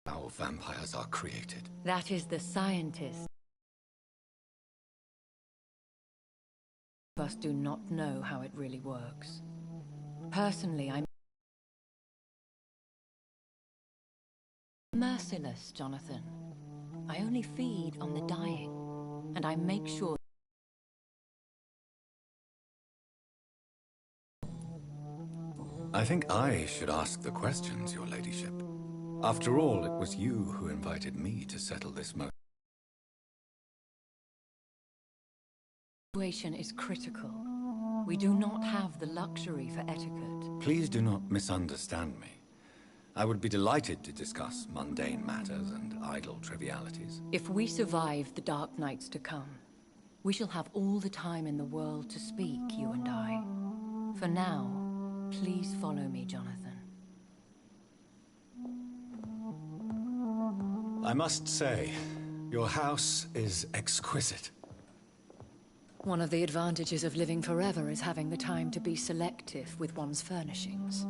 how vampires are created. That is the scientist. Most of us do not know how it really works. Personally, I'm merciless, Jonathan. I only feed on the dying, and I make sure. I think I should ask the questions, your ladyship. After all, it was you who invited me to settle this most. The situation is critical. We do not have the luxury for etiquette. Please do not misunderstand me. I would be delighted to discuss mundane matters and idle trivialities. If we survive the dark nights to come, we shall have all the time in the world to speak, you and I. For now, please follow me, Jonathan. I must say, your house is exquisite. One of the advantages of living forever is having the time to be selective with one's furnishings.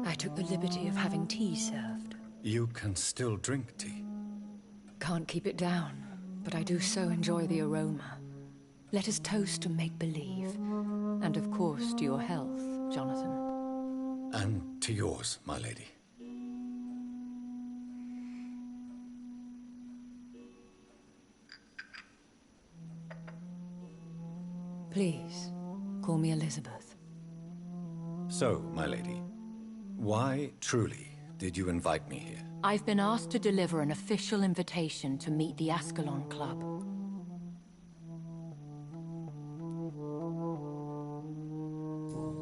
I took the liberty of having tea served. You can still drink tea. Can't keep it down, but I do so enjoy the aroma. Let us toast to make-believe. And of course, to your health, Jonathan. And to yours, my lady. Please, call me Elizabeth. So, my lady, why, truly, did you invite me here? I've been asked to deliver an official invitation to meet the Ascalon Club.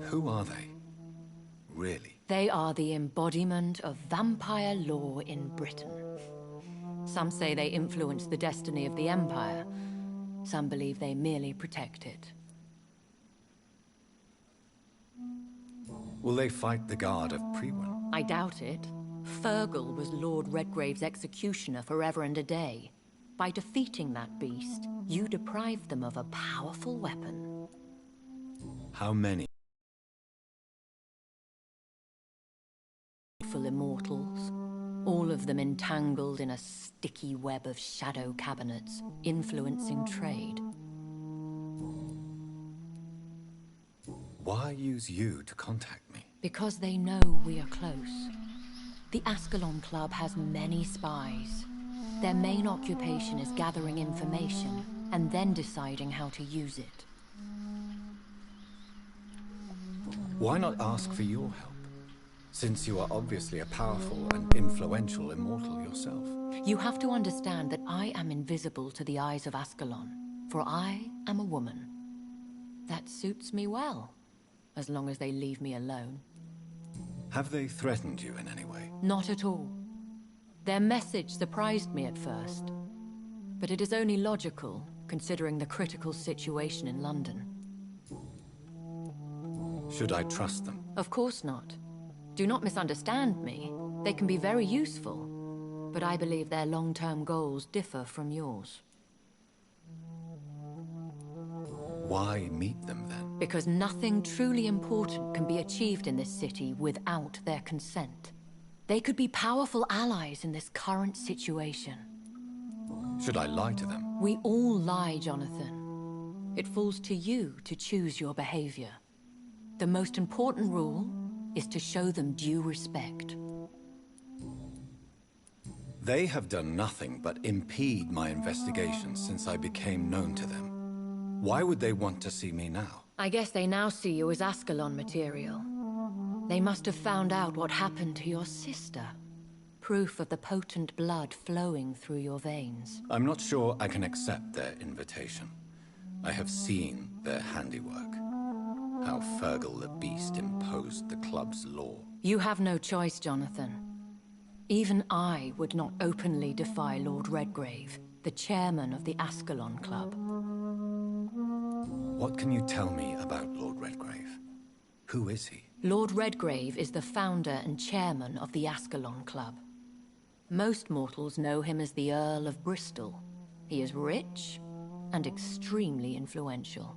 Who are they? Really? They are the embodiment of vampire law in Britain. Some say they influence the destiny of the Empire. Some believe they merely protect it. Will they fight the guard of Priwen? I doubt it. Fergal was Lord Redgrave's executioner forever and a day. By defeating that beast, you deprived them of a powerful weapon. How many? Full immortals, all of them entangled in a sticky web of shadow cabinets, influencing trade. Why use you to contact me? Because they know we are close. The Ascalon Club has many spies. Their main occupation is gathering information, and then deciding how to use it. Why not ask for your help? Since you are obviously a powerful and influential immortal yourself. You have to understand that I am invisible to the eyes of Ascalon, for I am a woman. That suits me well, as long as they leave me alone. Have they threatened you in any way? Not at all. Their message surprised me at first, but it is only logical, considering the critical situation in London. Should I trust them? Of course not. Do not misunderstand me. They can be very useful, but I believe their long-term goals differ from yours. Why meet them then? Because nothing truly important can be achieved in this city without their consent. They could be powerful allies in this current situation. Should I lie to them? We all lie, Jonathan. It falls to you to choose your behavior. The most important rule is to show them due respect. They have done nothing but impede my investigation since I became known to them. Why would they want to see me now? I guess they now see you as Ascalon material. They must have found out what happened to your sister. Proof of the potent blood flowing through your veins. I'm not sure I can accept their invitation. I have seen their handiwork. How Fergal the Beast imposed the club's law. You have no choice, Jonathan. Even I would not openly defy Lord Redgrave, the chairman of the Ascalon Club. What can you tell me about Lord Redgrave? Who is he? Lord Redgrave is the founder and chairman of the Ascalon Club. Most mortals know him as the Earl of Bristol. He is rich and extremely influential.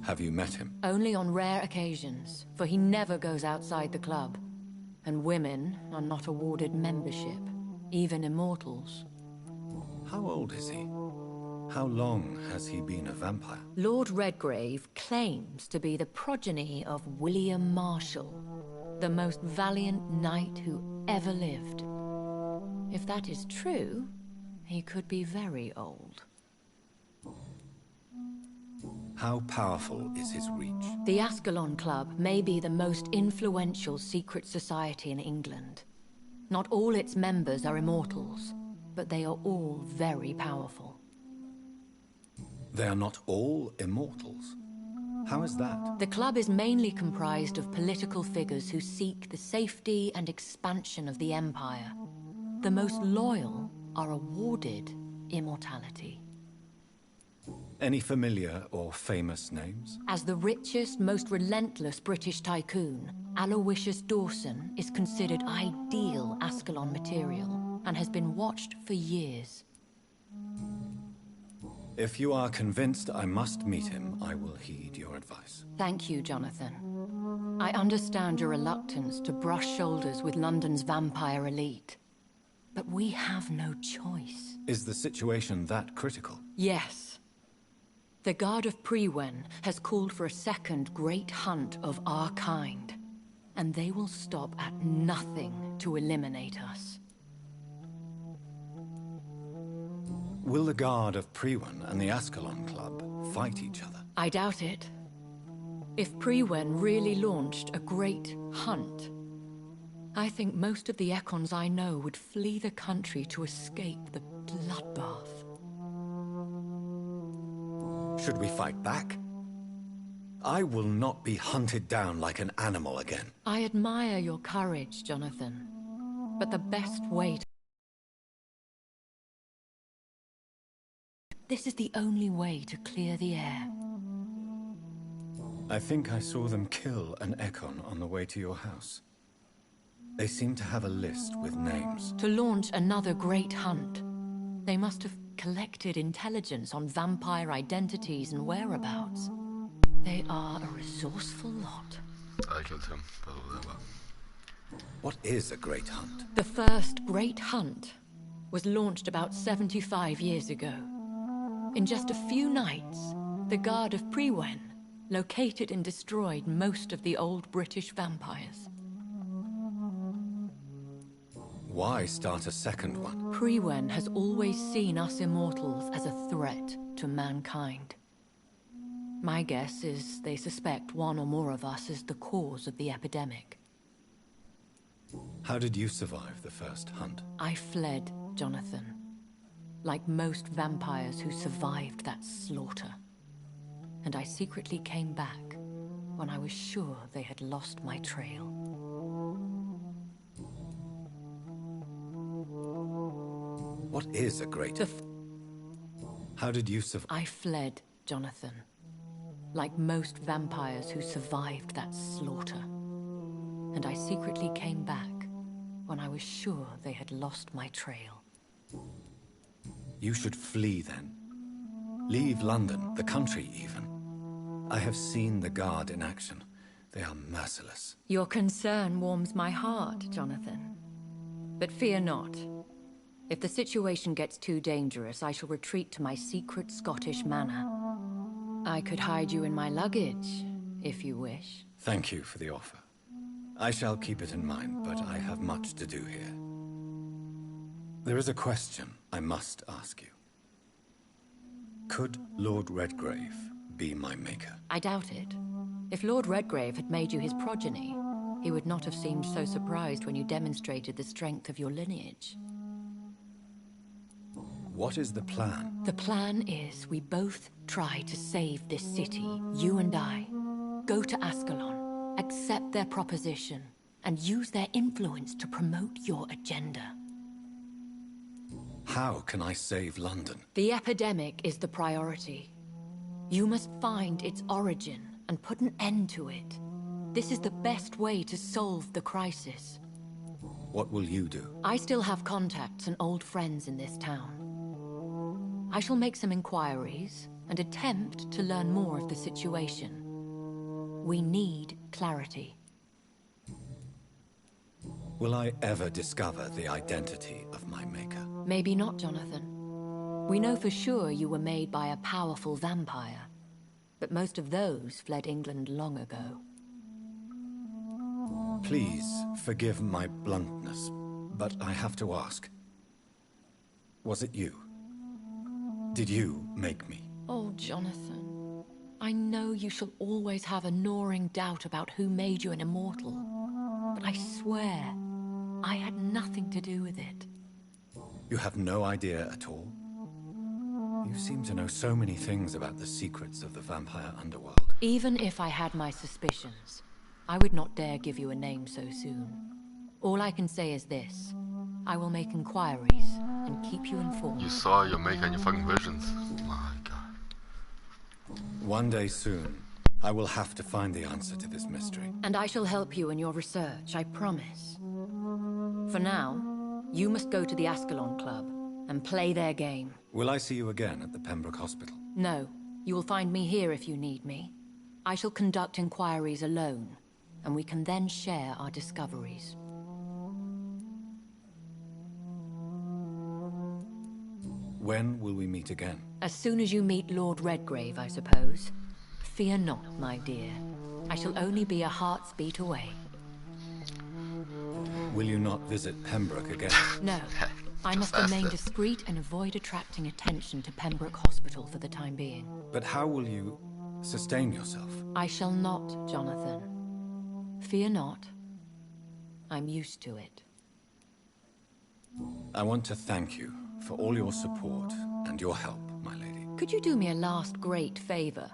Have you met him? Only on rare occasions, for he never goes outside the club. and women are not awarded membership, even immortals. How old is he? How long has he been a vampire? Lord Redgrave claims to be the progeny of William Marshall, the most valiant knight who ever lived. If that is true, he could be very old. How powerful is his reach? The Ascalon Club may be the most influential secret society in England. Not all its members are immortals, but they are all very powerful. They are not all immortals. How is that? The club is mainly comprised of political figures who seek the safety and expansion of the Empire. The most loyal are awarded immortality. Any familiar or famous names? As the richest, most relentless British tycoon, Aloysius Dawson is considered ideal Ascalon material and has been watched for years. If you are convinced I must meet him, I will heed your advice. Thank you, Jonathan. I understand your reluctance to brush shoulders with London's vampire elite. But we have no choice. Is the situation that critical? Yes. The Guard of Prewen has called for a second great hunt of our kind, and they will stop at nothing to eliminate us. Will the Guard of Prewen and the Ascalon Club fight each other? I doubt it. If Prewen really launched a great hunt, I think most of the Ekons I know would flee the country to escape the bloodbath. Should we fight back? I will not be hunted down like an animal again. I admire your courage, Jonathan. But the best way to... This is the only way to clear the air. I think I saw them kill an Ekon on the way to your house. They seem to have a list with names. To launch another great hunt, they must have collected intelligence on vampire identities and whereabouts. They are a resourceful lot. What is a great hunt? The first great hunt was launched about 75 years ago. In just a few nights, the Guard of Prewen located and destroyed most of the old British vampires. Why start a second one? Prewen has always seen us immortals as a threat to mankind. My guess is they suspect one or more of us is the cause of the epidemic. How did you survive the first hunt? I fled, Jonathan. Like most vampires who survived that slaughter. And I secretly came back when I was sure they had lost my trail. What is a great... How did you survive? I fled, Jonathan. Like most vampires who survived that slaughter. And I secretly came back when I was sure they had lost my trail. You should flee then. Leave London, the country even. I have seen the Guard in action. They are merciless. Your concern warms my heart, Jonathan. But fear not. If the situation gets too dangerous, I shall retreat to my secret Scottish manor. I could hide you in my luggage, if you wish. Thank you for the offer. I shall keep it in mind, but I have much to do here. There is a question I must ask you. Could Lord Redgrave be my maker? I doubt it. If Lord Redgrave had made you his progeny, he would not have seemed so surprised when you demonstrated the strength of your lineage. What is the plan? The plan is we both try to save this city, you and I. Go to Ascalon, accept their proposition, and use their influence to promote your agenda. How can I save London? The epidemic is the priority. You must find its origin and put an end to it. This is the best way to solve the crisis. What will you do? I still have contacts and old friends in this town. I shall make some inquiries and attempt to learn more of the situation. We need clarity. Will I ever discover the identity of my maker? Maybe not, Jonathan. We know for sure you were made by a powerful vampire, but most of those fled England long ago. Please forgive my bluntness, but I have to ask. Was it you? Did you make me? Oh, Jonathan. I know you shall always have a gnawing doubt about who made you an immortal, but I swear, I had nothing to do with it. You have no idea at all? You seem to know so many things about the secrets of the vampire underworld. Even if I had my suspicions, I would not dare give you a name so soon. All I can say is this. I will make inquiries and keep you informed. You saw your maker in your fucking visions. My god. One day soon, I will have to find the answer to this mystery. And I shall help you in your research, I promise. For now, you must go to the Ascalon Club and play their game. Will I see you again at the Pembroke Hospital? No, you will find me here if you need me. I shall conduct inquiries alone, and we can then share our discoveries. When will we meet again? As soon as you meet Lord Redgrave, I suppose. Fear not, my dear. I shall only be a heart's beat away. Will you not visit Pembroke again? No. I must remain discreet and avoid attracting attention to Pembroke Hospital for the time being. But how will you sustain yourself? I shall not, Jonathan. Fear not. I'm used to it. I want to thank you for all your support and your help, my lady. Could you do me a last great favor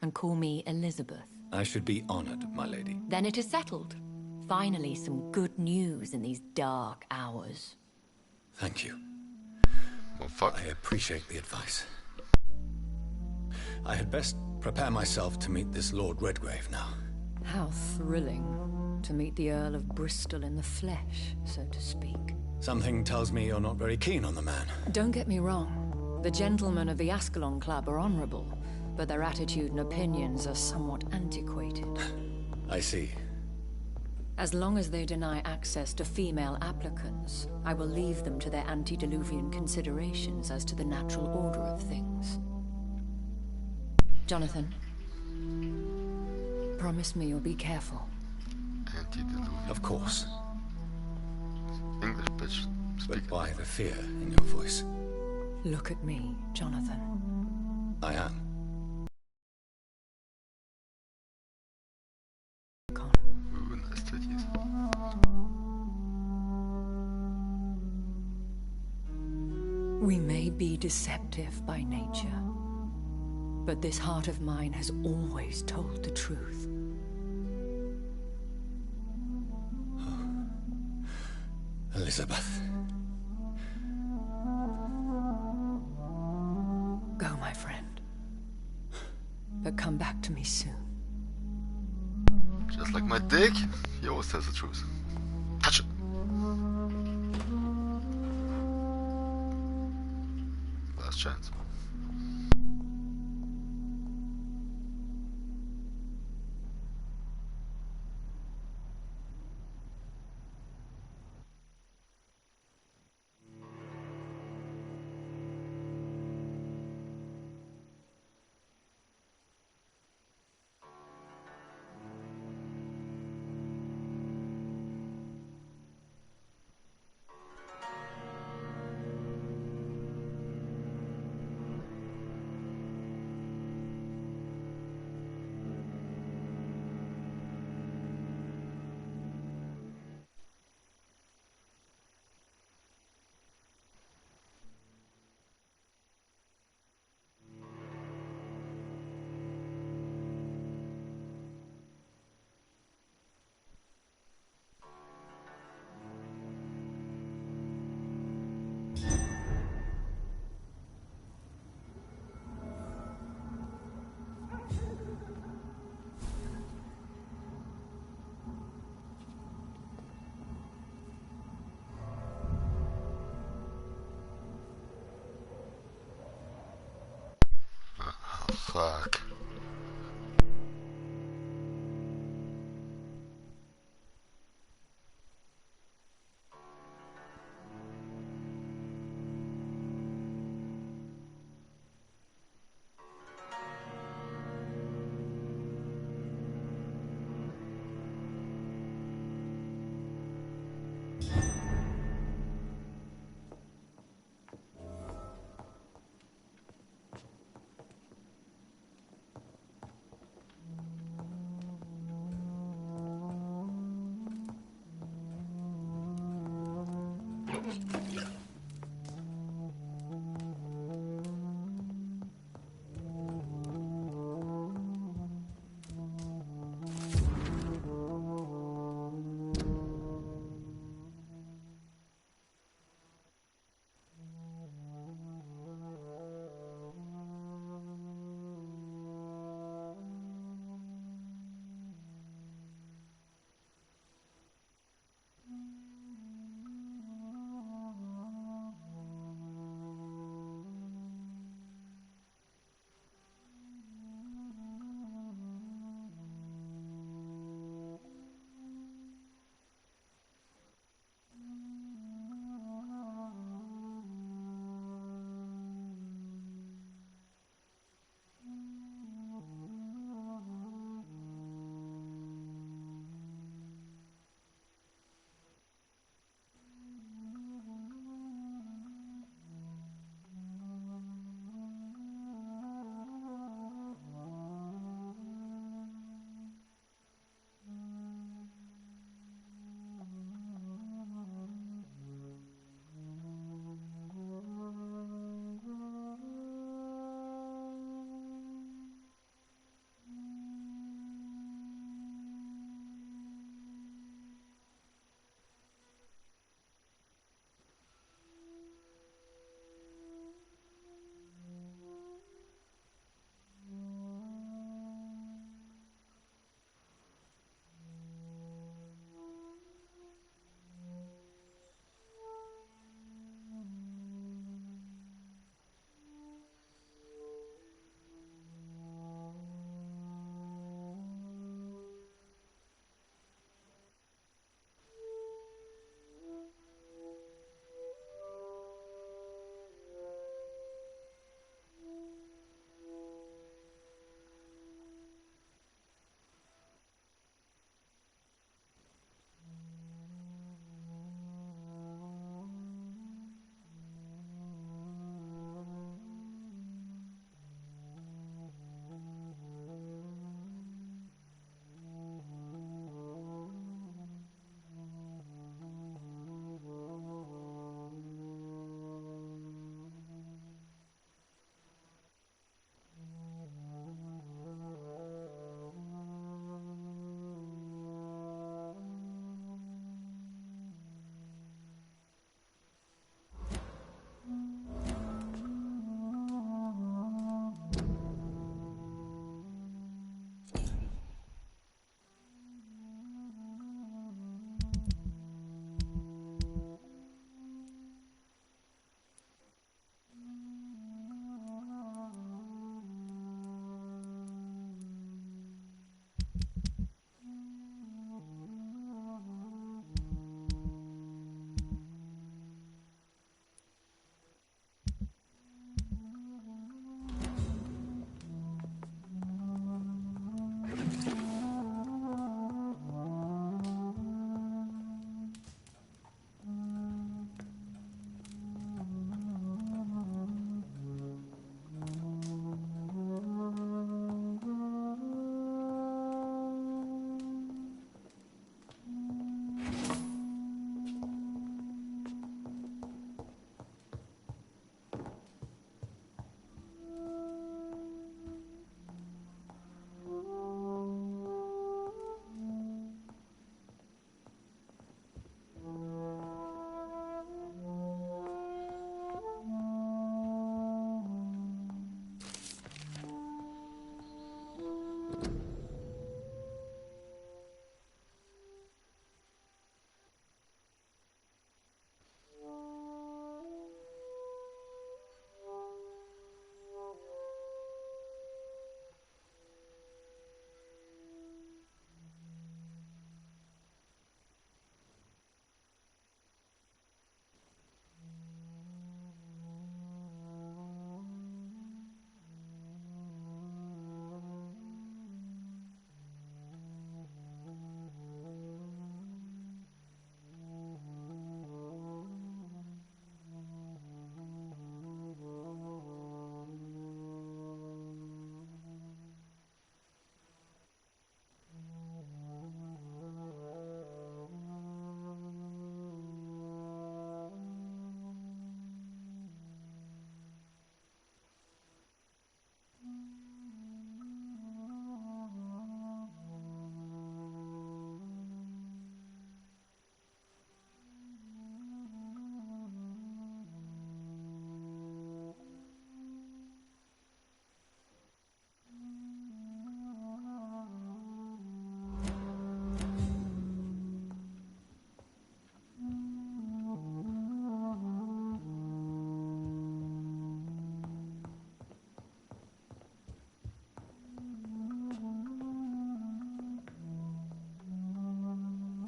and call me Elizabeth? I should be honored, my lady. Then it is settled. Finally, some good news in these dark hours. Thank you. Well, fuck. I appreciate the advice. I had best prepare myself to meet this Lord Redgrave now. How thrilling to meet the Earl of Bristol in the flesh, so to speak. Something tells me you're not very keen on the man. Don't get me wrong. The gentlemen of the Ascalon Club are honorable, but their attitude and opinions are somewhat antiquated. I see. As long as they deny access to female applicants, I will leave them to their antediluvian considerations as to the natural order of things. Jonathan, promise me you'll be careful. Antediluvian. Of course. English, bitch. But Speak. why the fear in your voice? Look at me, Jonathan. I am. Ooh, nice titties. We may be deceptive by nature, but this heart of mine has always told the truth. Elizabeth. Go, my friend. But come back to me soon. Just like my dick, he always tells the truth. Touch it. Last chance.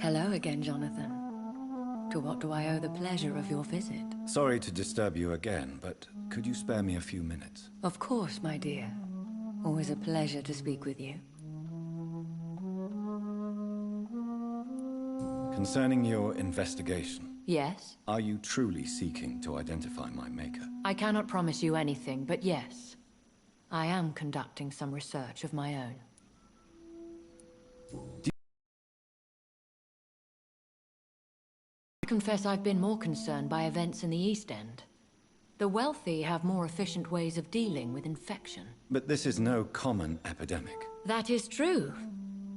Hello again, Jonathan. To what do I owe the pleasure of your visit? Sorry to disturb you again, but could you spare me a few minutes? Of course, my dear. Always a pleasure to speak with you. Concerning your investigation, Yes? are you truly seeking to identify my maker? I cannot promise you anything, but yes. I am conducting some research of my own. I confess I've been more concerned by events in the East End. The wealthy have more efficient ways of dealing with infection. But this is no common epidemic. That is true.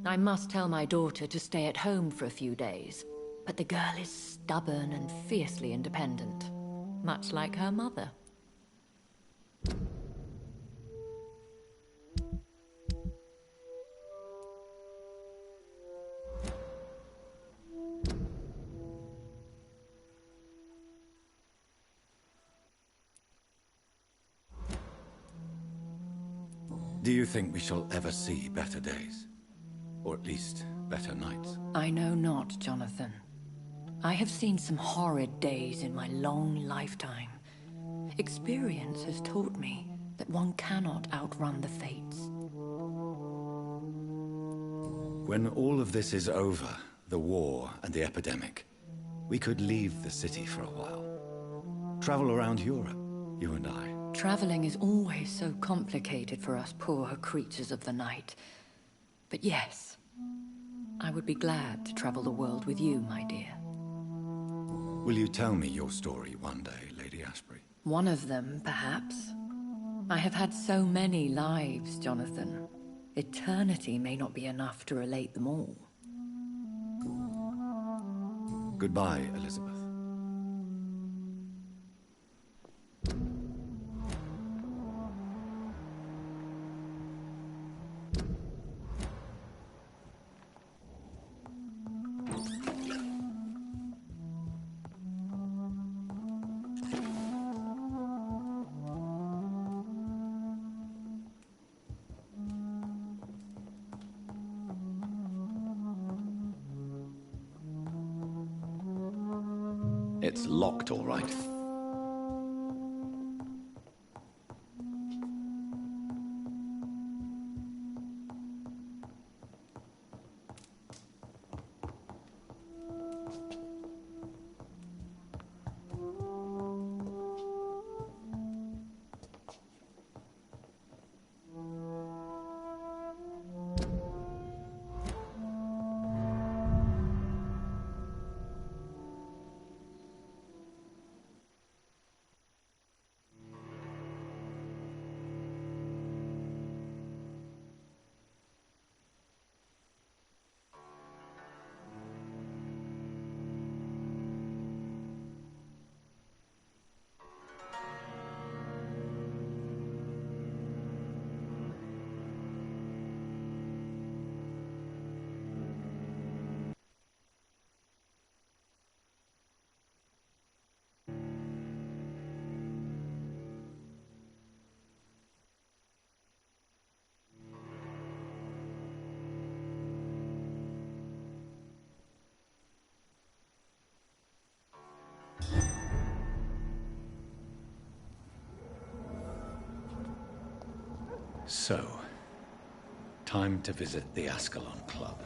I must tell my daughter to stay at home for a few days. But the girl is stubborn and fiercely independent. Much like her mother. Do you think we shall ever see better days? Or at least, better nights? I know not, Jonathan. I have seen some horrid days in my long lifetime. Experience has taught me that one cannot outrun the fates. When all of this is over, the war and the epidemic, we could leave the city for a while. Travel around Europe, you and I. Traveling is always so complicated for us poor creatures of the night. But yes, I would be glad to travel the world with you, my dear. Will you tell me your story one day, Lady Ashbury? One of them, perhaps. I have had so many lives, Jonathan. Eternity may not be enough to relate them all. Goodbye, Elizabeth. It's locked, all right. So, time to visit the Ascalon Club.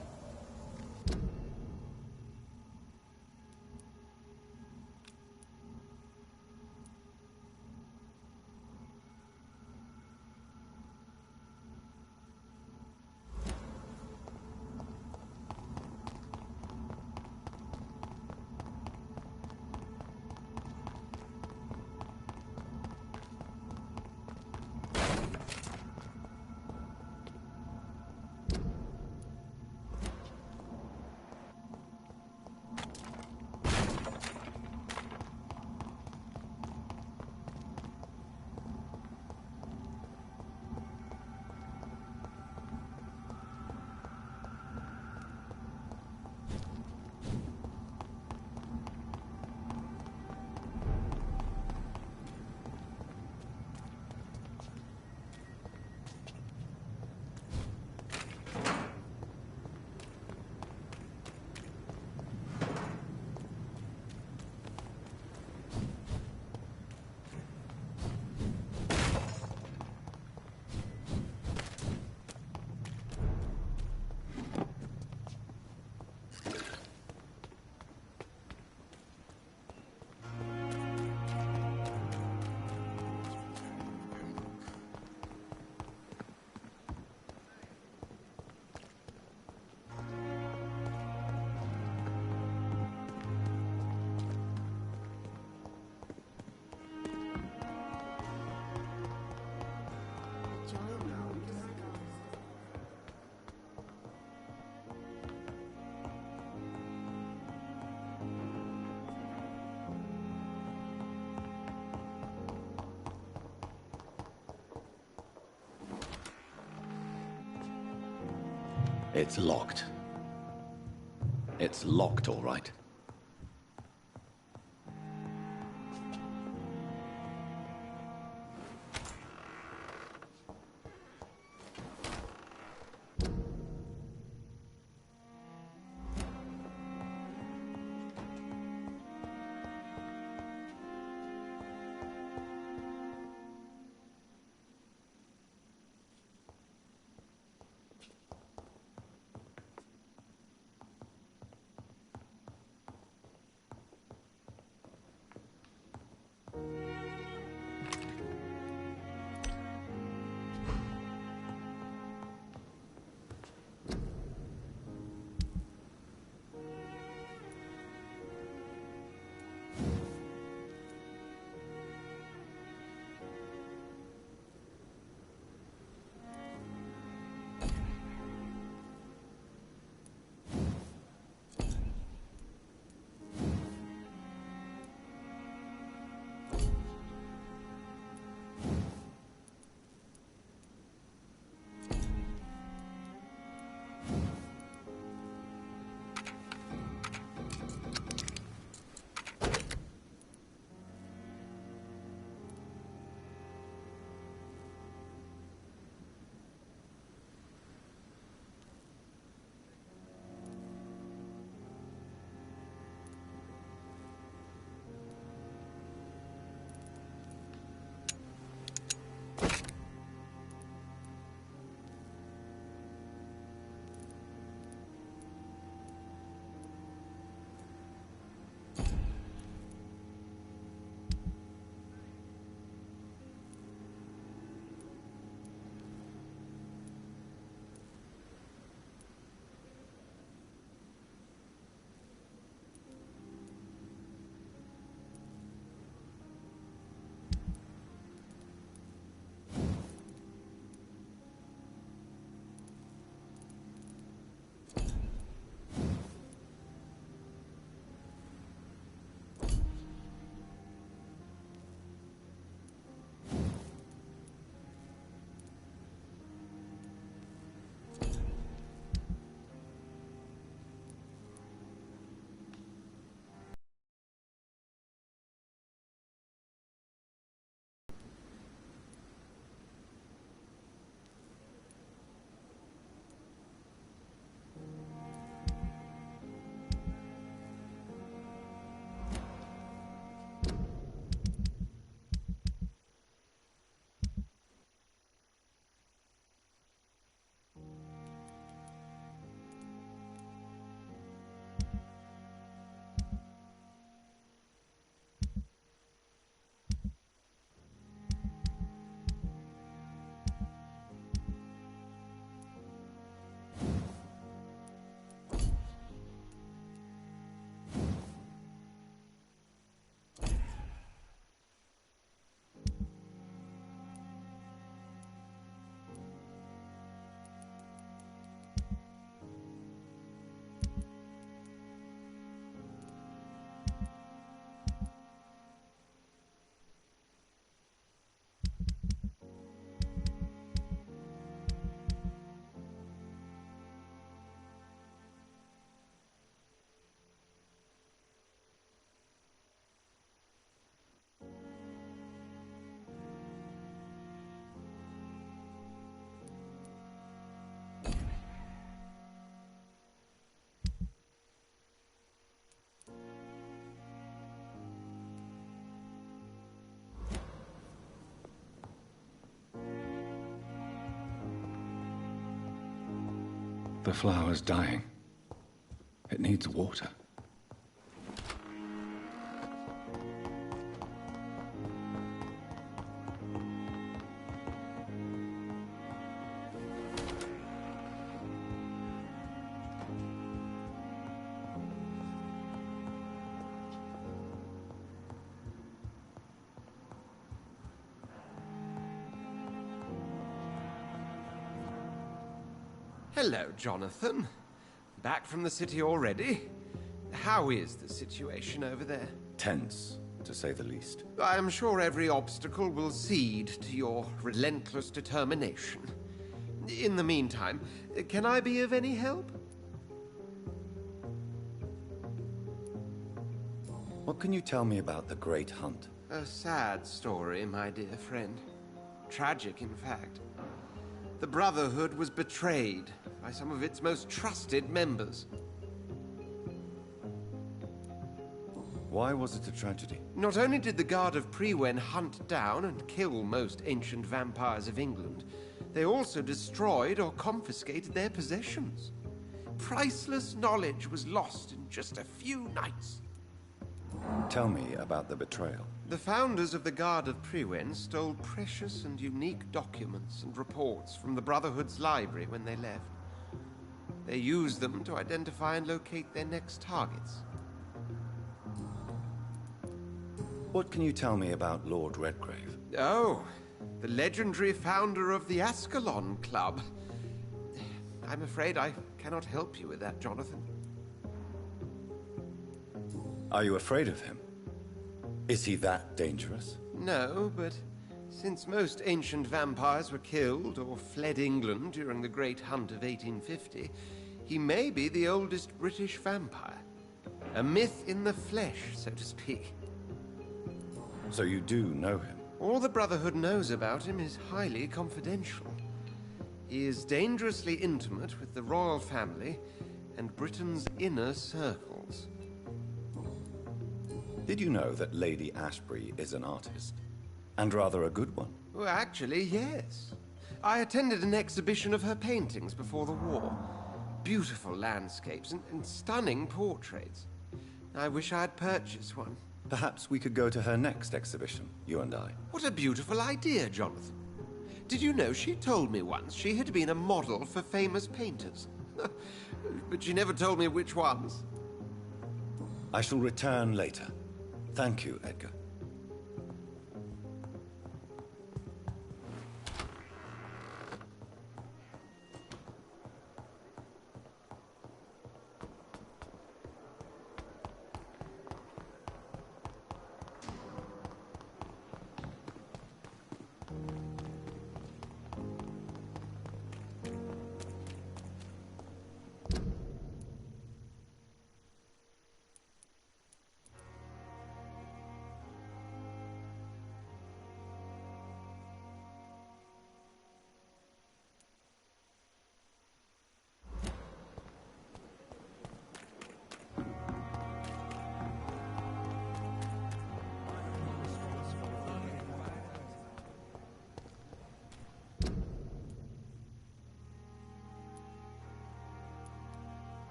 It's locked. It's locked, all right. The flower's dying. It needs water. Hello, Jonathan. Back from the city already? How is the situation over there? Tense, to say the least. I'm sure every obstacle will cede to your relentless determination. In the meantime, can I be of any help? What can you tell me about the Great Hunt? A sad story, my dear friend. Tragic, in fact. The Brotherhood was betrayed by some of its most trusted members. Why was it a tragedy? Not only did the Guard of Priwen hunt down and kill most ancient vampires of England, they also destroyed or confiscated their possessions. Priceless knowledge was lost in just a few nights. Tell me about the betrayal. The founders of the Guard of Priwen stole precious and unique documents and reports from the Brotherhood's library when they left. They used them to identify and locate their next targets. What can you tell me about Lord Redgrave? Oh, the legendary founder of the Ascalon Club. I'm afraid I cannot help you with that, Jonathan. Are you afraid of him? Is he that dangerous? No, but since most ancient vampires were killed or fled England during the Great Hunt of 1850, he may be the oldest British vampire. A myth in the flesh, so to speak. So you do know him? All the Brotherhood knows about him is highly confidential. He is dangerously intimate with the royal family and Britain's inner circles. Did you know that Lady Ashbury is an artist? And rather a good one? Well, actually, yes. I attended an exhibition of her paintings before the war. Beautiful landscapes and stunning portraits. I wish I had purchased one. Perhaps we could go to her next exhibition, you and I. What a beautiful idea, Jonathan. Did you know she told me once she had been a model for famous painters? But she never told me which ones. I shall return later. Thank you, Edgar.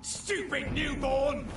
Stupid newborn!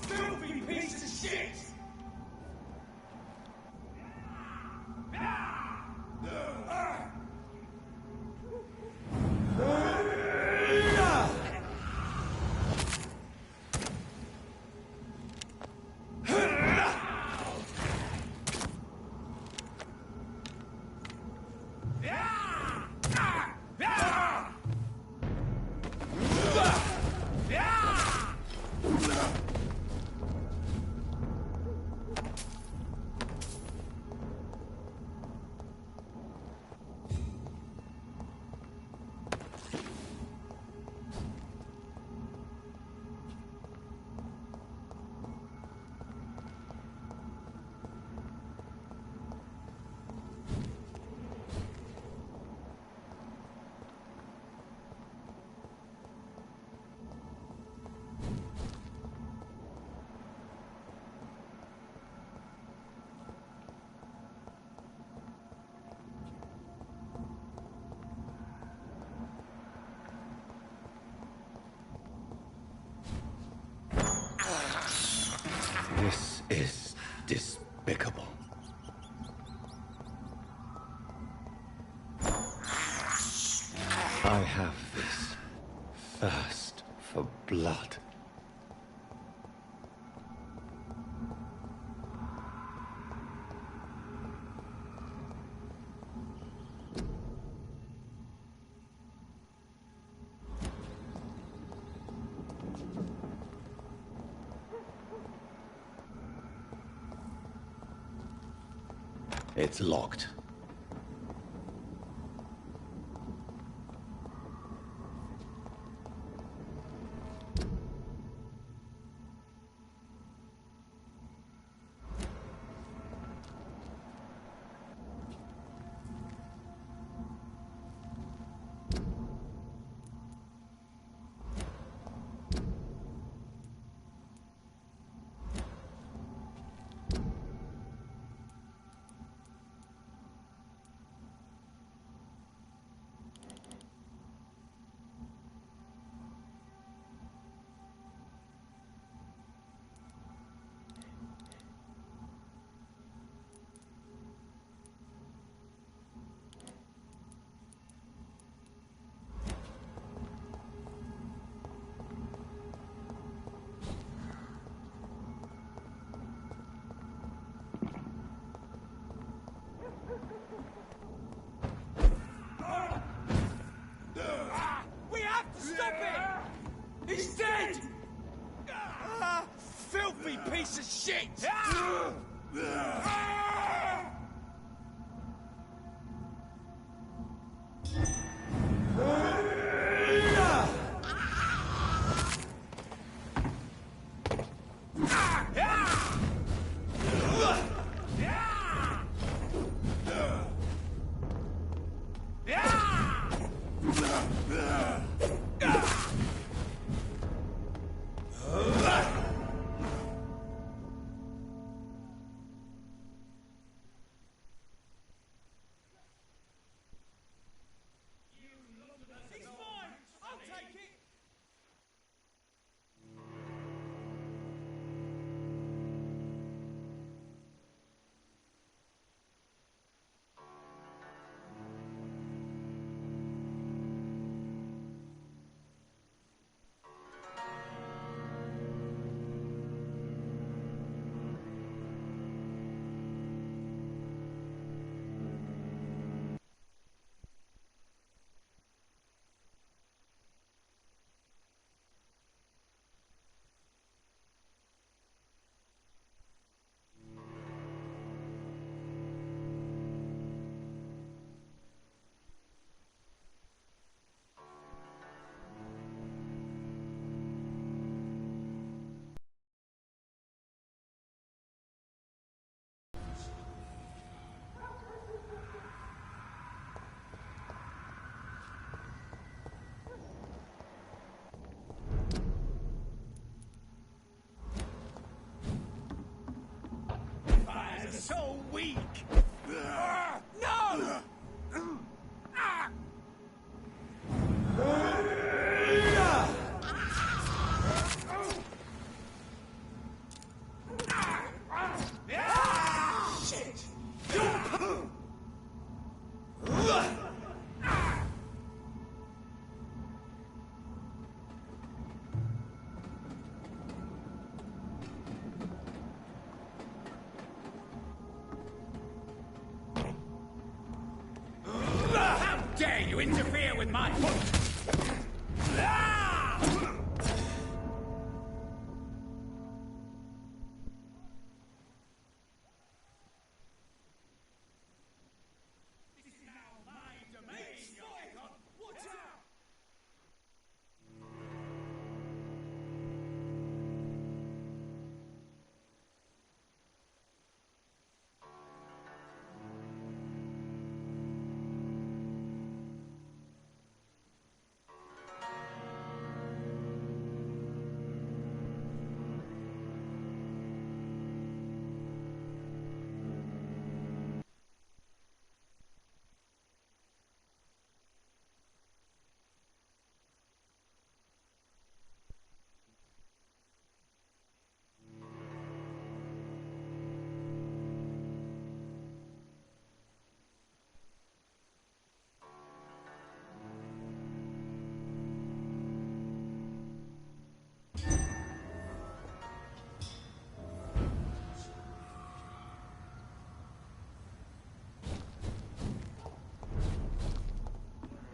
Filthy piece of shit! This is despicable. I have this thirst for blood. It's locked. We have to stop it! He's dead! Filthy piece of shit! so weak! No! Shit! How dare you interfere with my foot! This is now my domain, Icon! Watch out!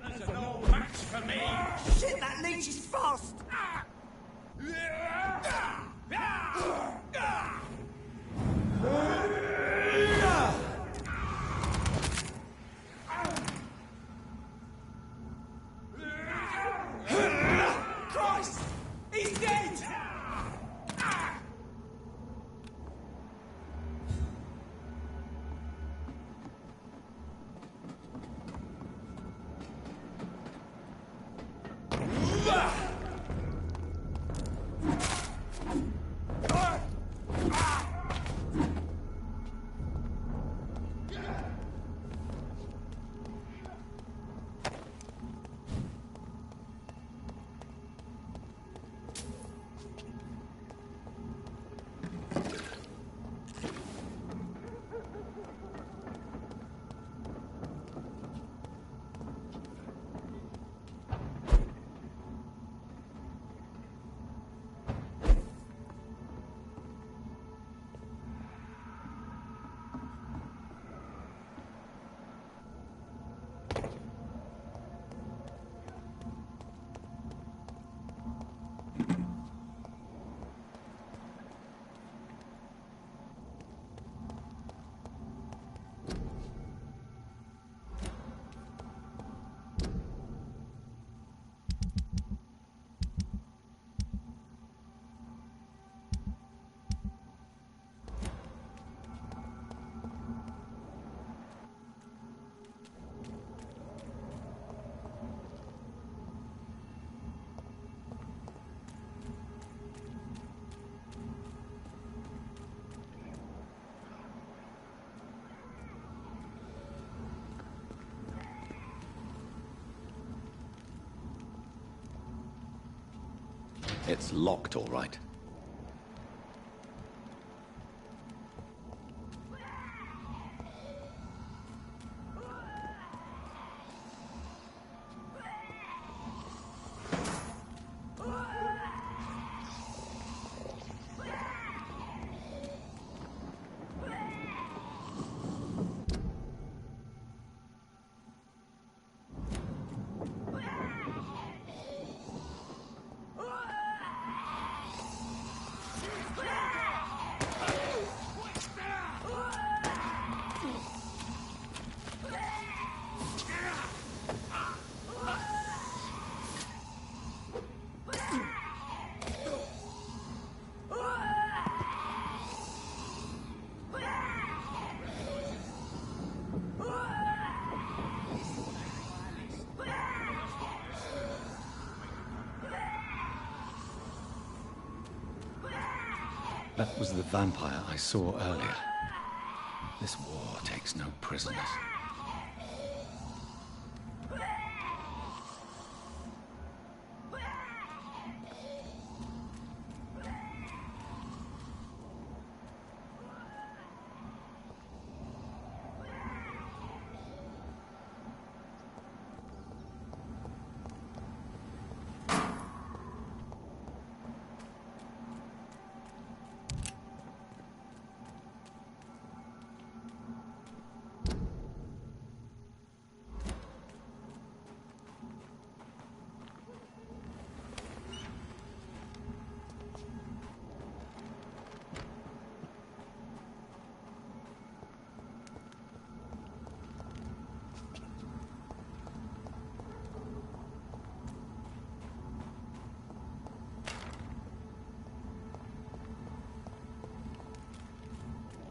That's no match for me! Shit, that leech is fast! Christ! He's dead! It's locked, all right. That was the vampire I saw earlier. This war takes no prisoners.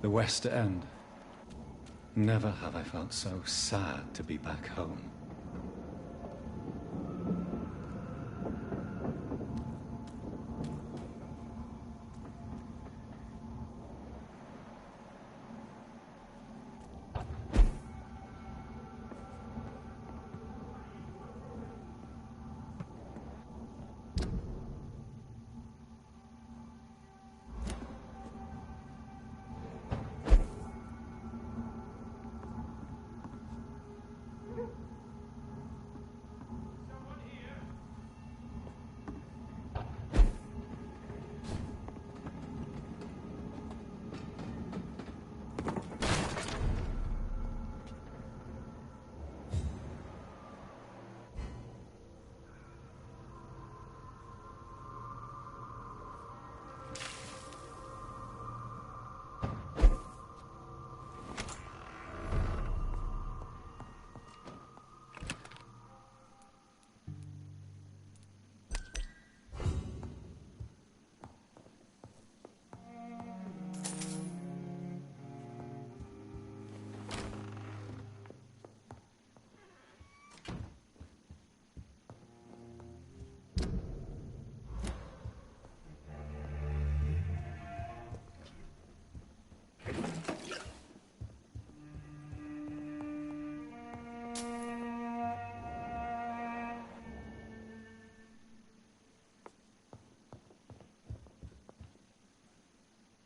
The West End. Never have I felt so sad to be back home.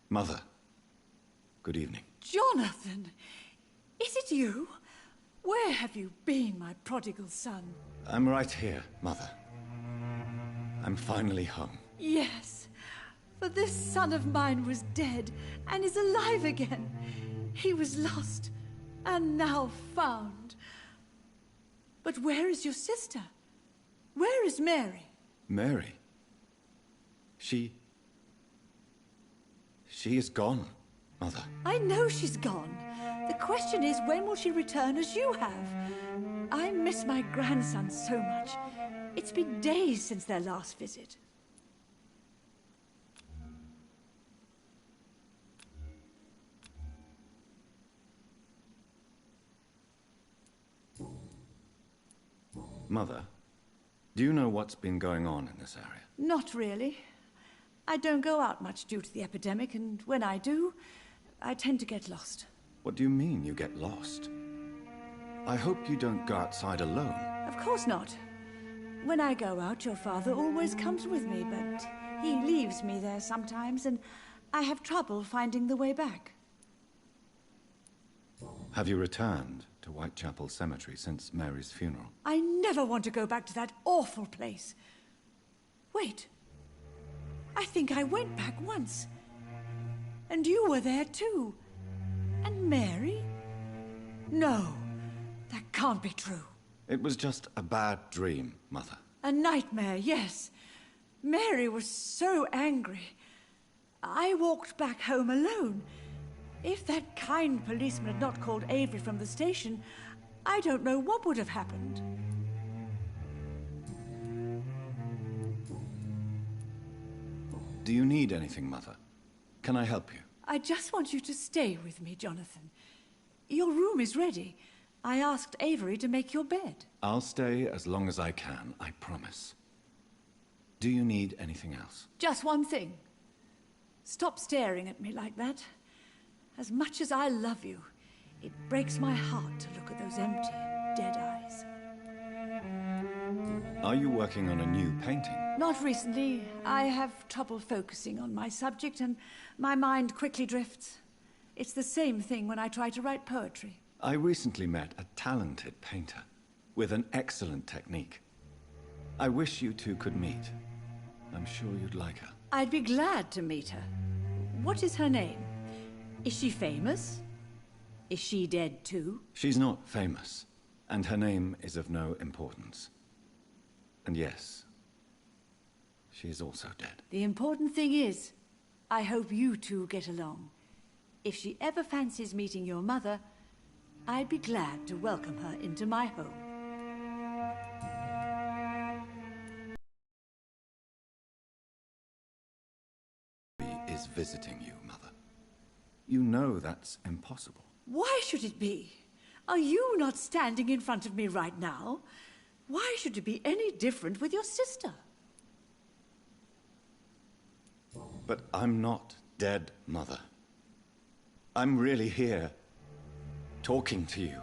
Mother, good evening. Jonathan! Is it you? Where have you been, my prodigal son? I'm right here, Mother. I'm finally home. Yes, for this son of mine was dead and is alive again. He was lost and now found. But where is your sister? Where is Mary? Mary? She is gone, Mother. I know she's gone. The question is, when will she return as you have? I miss my grandson so much. It's been days since their last visit. Mother, do you know what's been going on in this area? Not really. I don't go out much due to the epidemic, and when I do, I tend to get lost. What do you mean you get lost? I hope you don't go outside alone. Of course not. When I go out, your father always comes with me, but he leaves me there sometimes, and I have trouble finding the way back. Have you returned to Whitechapel Cemetery since Mary's funeral? I never want to go back to that awful place. Wait. I think I went back once. And you were there too. And Mary? No, that can't be true. It was just a bad dream, Mother. A nightmare, yes. Mary was so angry. I walked back home alone. If that kind policeman had not called Avery from the station, I don't know what would have happened. Do you need anything, Mother? Can I help you? I just want you to stay with me, Jonathan. Your room is ready. I asked Avery to make your bed. I'll stay as long as I can, I promise. Do you need anything else? Just one thing. Stop staring at me like that. As much as I love you, it breaks my heart to look at those empty, dead eyes. Are you working on a new painting? Not recently. I have trouble focusing on my subject, and my mind quickly drifts. It's the same thing when I try to write poetry. I recently met a talented painter with an excellent technique. I wish you two could meet. I'm sure you'd like her. I'd be glad to meet her. What is her name? Is she famous? Is she dead too? She's not famous, and her name is of no importance. And yes, she is also dead. The important thing is, I hope you two get along. If she ever fancies meeting your mother, I'd be glad to welcome her into my home. He is visiting you, Mother. You know that's impossible. Why should it be? Are you not standing in front of me right now? Why should it be any different with your sister? But I'm not dead, Mother. I'm really here, talking to you,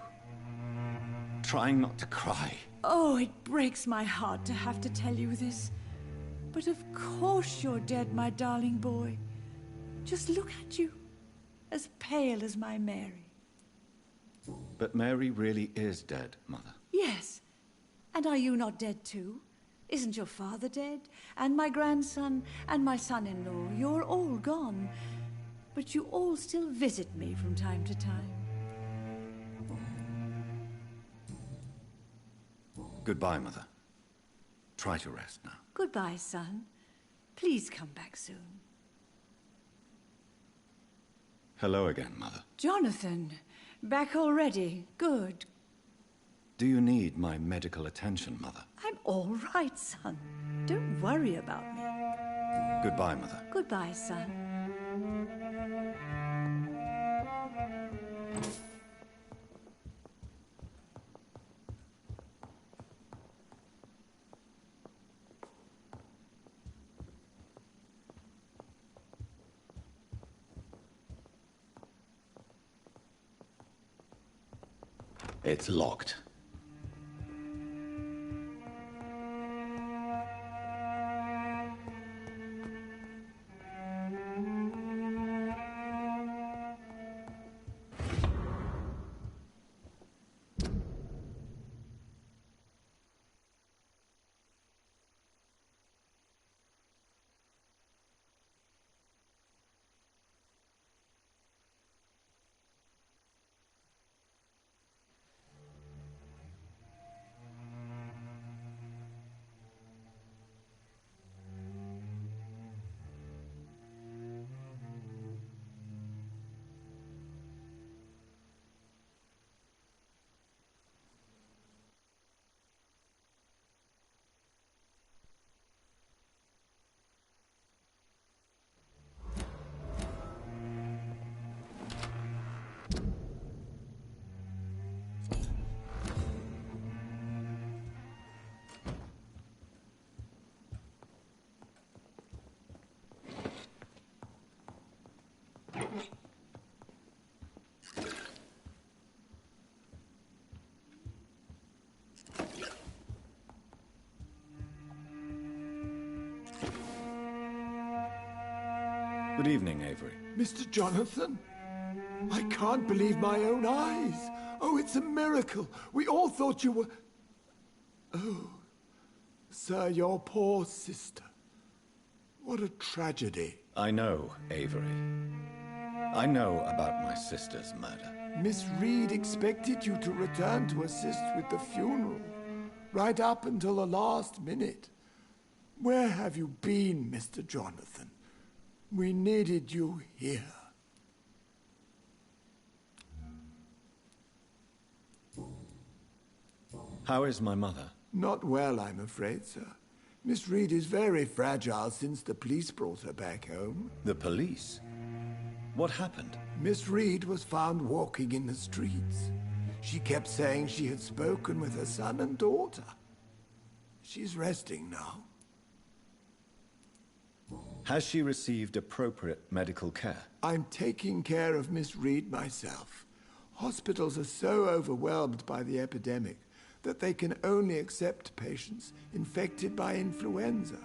trying not to cry. Oh, it breaks my heart to have to tell you this. But of course you're dead, my darling boy. Just look at you, as pale as my Mary. But Mary really is dead, Mother. Yes. And are you not dead too? Isn't your father dead? And my grandson, and my son-in-law, you're all gone. But you all still visit me from time to time. Goodbye, Mother. Try to rest now. Goodbye, son. Please come back soon. Hello again, Mother. Jonathan, back already. Good. Do you need my medical attention, Mother? I'm all right, son. Don't worry about me. Goodbye, Mother. Goodbye, son. It's locked. Good evening, Avery. Mr. Jonathan? I can't believe my own eyes. Oh, it's a miracle. We all thought you were... Oh, sir, your poor sister. What a tragedy. I know, Avery. I know about my sister's murder. Miss Reed expected you to return to assist with the funeral, right up until the last minute. Where have you been, Mr. Jonathan? We needed you here. How is my mother? Not well, I'm afraid, sir. Miss Reed is very fragile since the police brought her back home. The police? What happened? Miss Reed was found walking in the streets. She kept saying she had spoken with her son and daughter. She's resting now. Has she received appropriate medical care? I'm taking care of Miss Reed myself. Hospitals are so overwhelmed by the epidemic that they can only accept patients infected by influenza.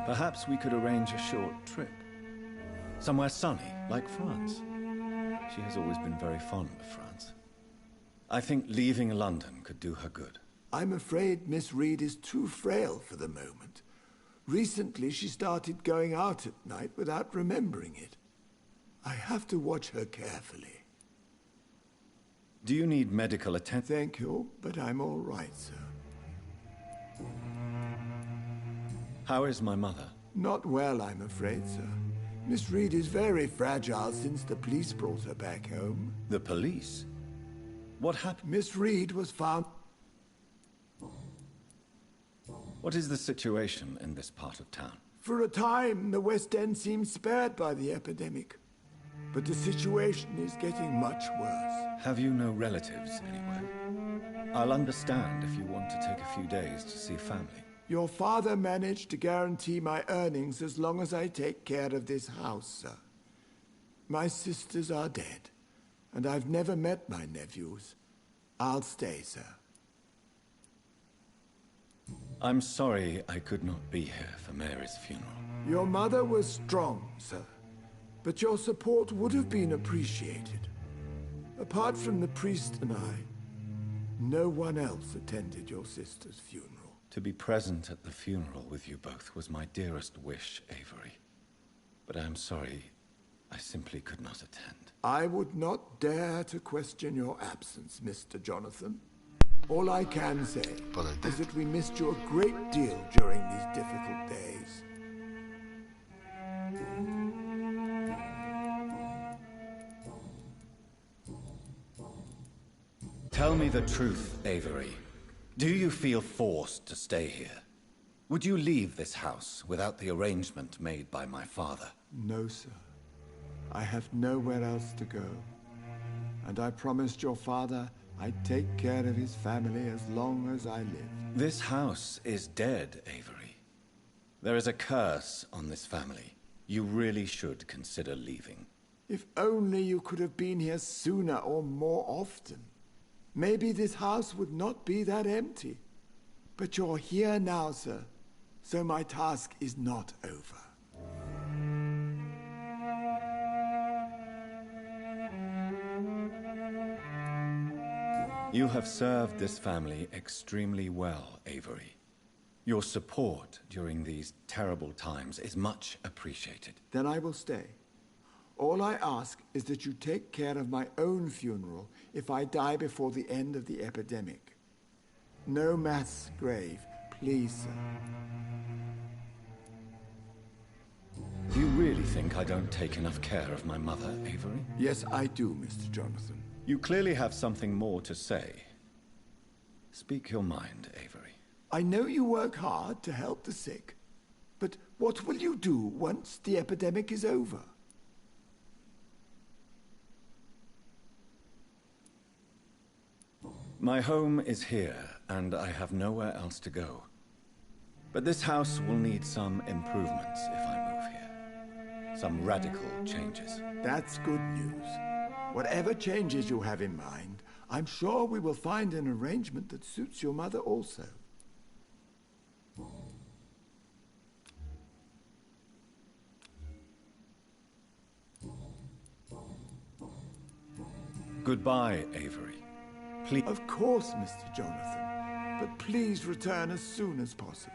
Perhaps we could arrange a short trip. Somewhere sunny, like France. She has always been very fond of France. I think leaving London could do her good. I'm afraid Miss Reed is too frail for the moment. Recently, she started going out at night without remembering it. I have to watch her carefully. Do you need medical attention? Thank you, but I'm all right, sir. How is my mother? Not well, I'm afraid, sir. Miss Reed is very fragile since the police brought her back home. The police? What happened? Miss Reed was found... What is the situation in this part of town? For a time, the West End seemed spared by the epidemic. But the situation is getting much worse. Have you no relatives anywhere? I'll understand if you want to take a few days to see family. Your father managed to guarantee my earnings as long as I take care of this house, sir. My sisters are dead, and I've never met my nephews. I'll stay, sir. I'm sorry I could not be here for Mary's funeral. Your mother was strong, sir, but your support would have been appreciated. Apart from the priest and I, no one else attended your sister's funeral. To be present at the funeral with you both was my dearest wish, Avery. But I'm sorry, I simply could not attend. I would not dare to question your absence, Mr. Jonathan. All I can say is that we missed you a great deal during these difficult days. Tell me the truth, Avery. Do you feel forced to stay here? Would you leave this house without the arrangement made by my father? No, sir. I have nowhere else to go. And I promised your father I'd take care of his family as long as I live. This house is dead, Avery. There is a curse on this family. You really should consider leaving. If only you could have been here sooner or more often. Maybe this house would not be that empty. But you're here now, sir, so my task is not over. You have served this family extremely well, Avery. Your support during these terrible times is much appreciated. Then I will stay. All I ask is that you take care of my own funeral if I die before the end of the epidemic. No mass grave, please, sir. Do you really think I don't take enough care of my mother, Avery? Yes, I do, Mr. Jonathan. You clearly have something more to say. Speak your mind, Avery. I know you work hard to help the sick, but what will you do once the epidemic is over? My home is here, and I have nowhere else to go. But this house will need some improvements if I move here. Some radical changes. That's good news. Whatever changes you have in mind, I'm sure we will find an arrangement that suits your mother also. Goodbye, Avery. Please. Of course, Mr. Jonathan, but please return as soon as possible.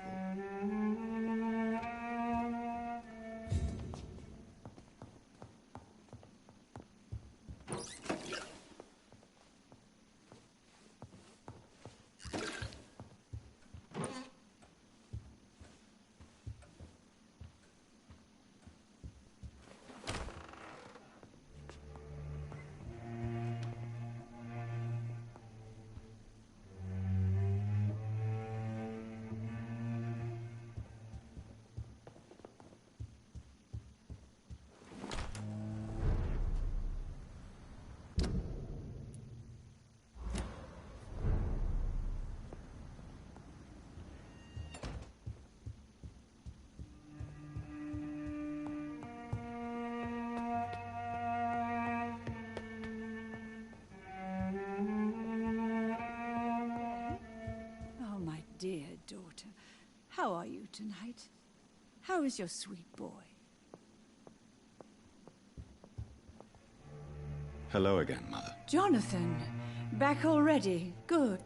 How are you tonight? How is your sweet boy? Hello again, Mother. Jonathan, back already. Good.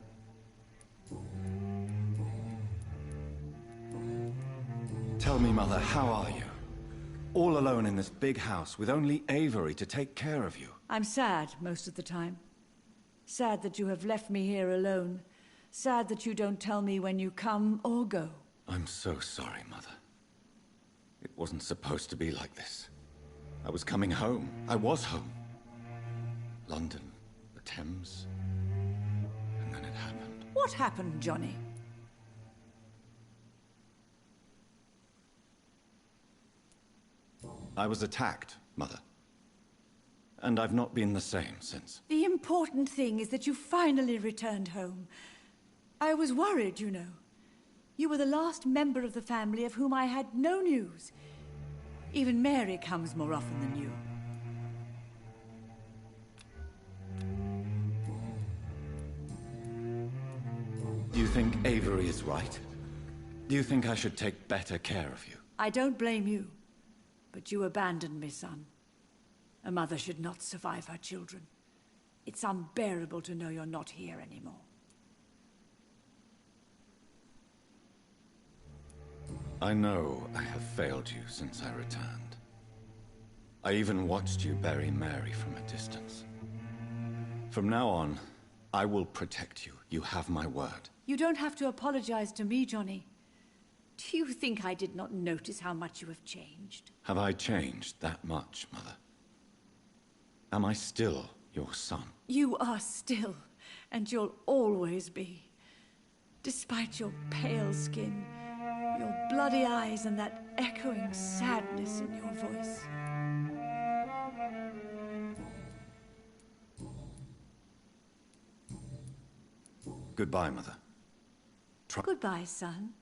Tell me, Mother, how are you? All alone in this big house with only Avery to take care of you. I'm sad most of the time. Sad that you have left me here alone. Sad that you don't tell me when you come or go. I'm so sorry, Mother. It wasn't supposed to be like this. I was coming home. I was home. London, the Thames, and then it happened. What happened, Johnny? I was attacked, Mother. And I've not been the same since. The important thing is that you finally returned home. I was worried, you know. You were the last member of the family of whom I had no news. Even Mary comes more often than you. Do you think Avery is right? Do you think I should take better care of you? I don't blame you. But you abandoned me, son. A mother should not survive her children. It's unbearable to know you're not here anymore. I know I have failed you since I returned. I even watched you bury Mary from a distance. From now on, I will protect you. You have my word. You don't have to apologize to me, Johnny. Do you think I did not notice how much you have changed? Have I changed that much, Mother? Am I still your son? You are still, and you'll always be. Despite your pale skin, your bloody eyes, and that echoing sadness in your voice. Goodbye, Mother. Goodbye, son.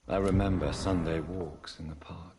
I remember Sunday walks in the park.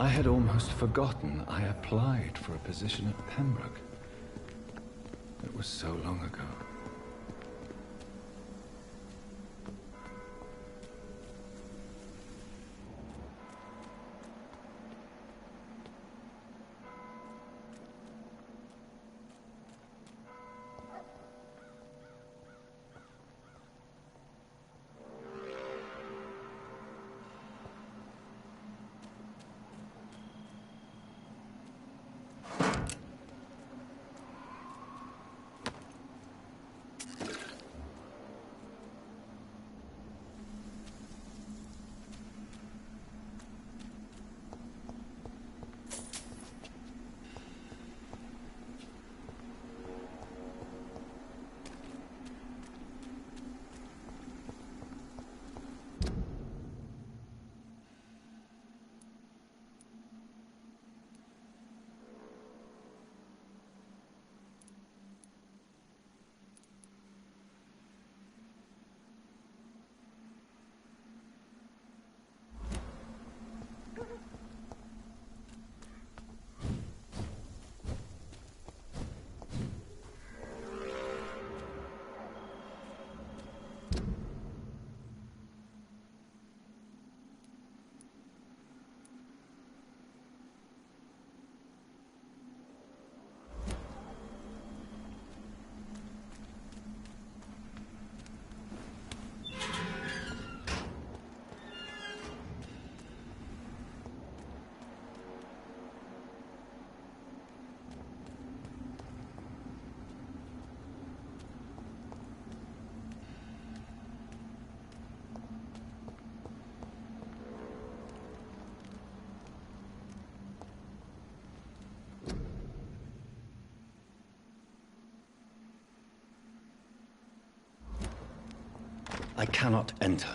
I had almost forgotten I applied for a position at Pembroke. It was so long ago. I cannot enter.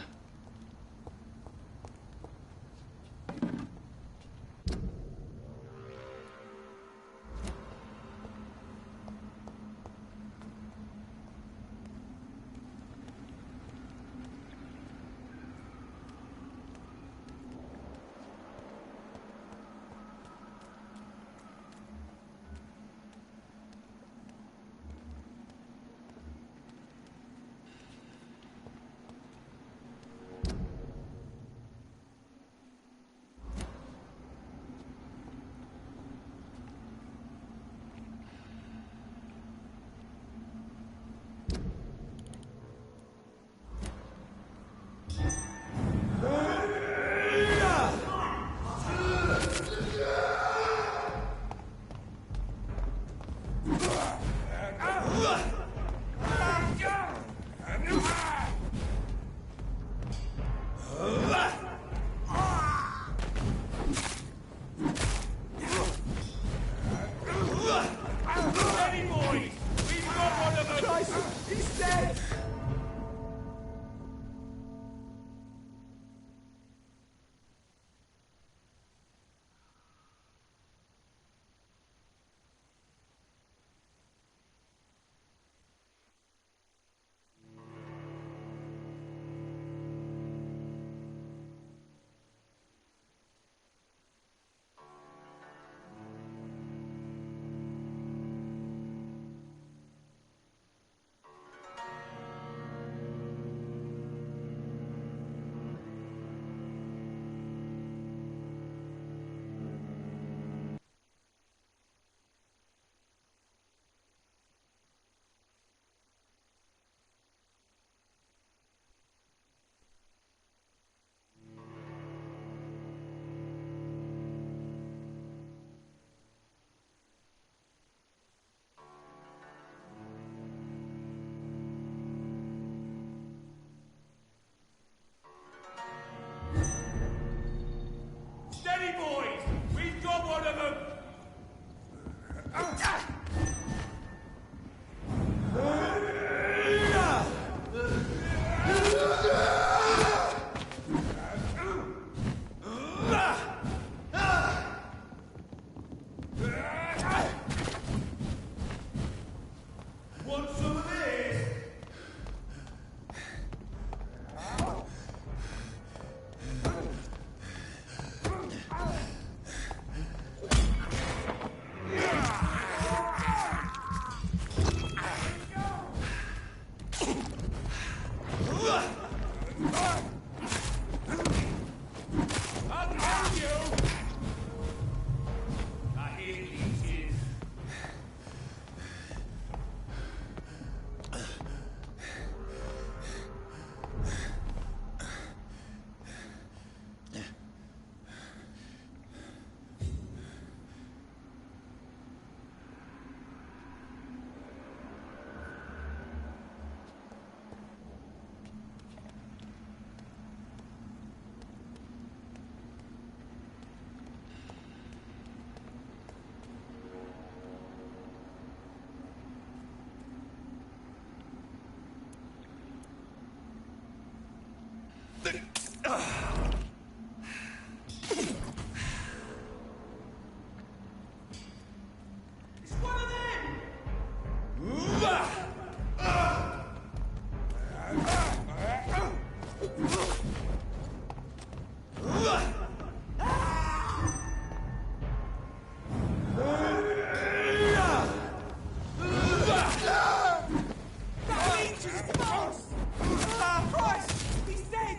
Steady, boys! We've got one of them! Want some of this? It's one of them! That leech is false! Christ! He's dead!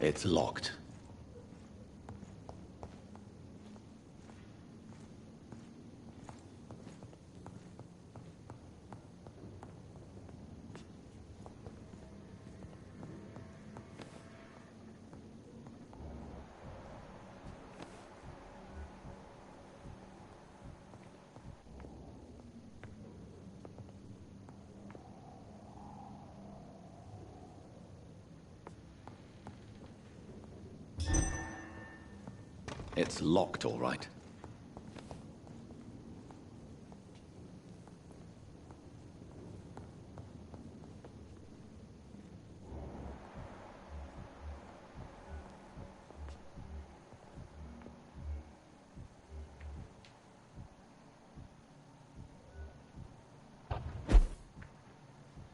It's locked. It's locked, all right.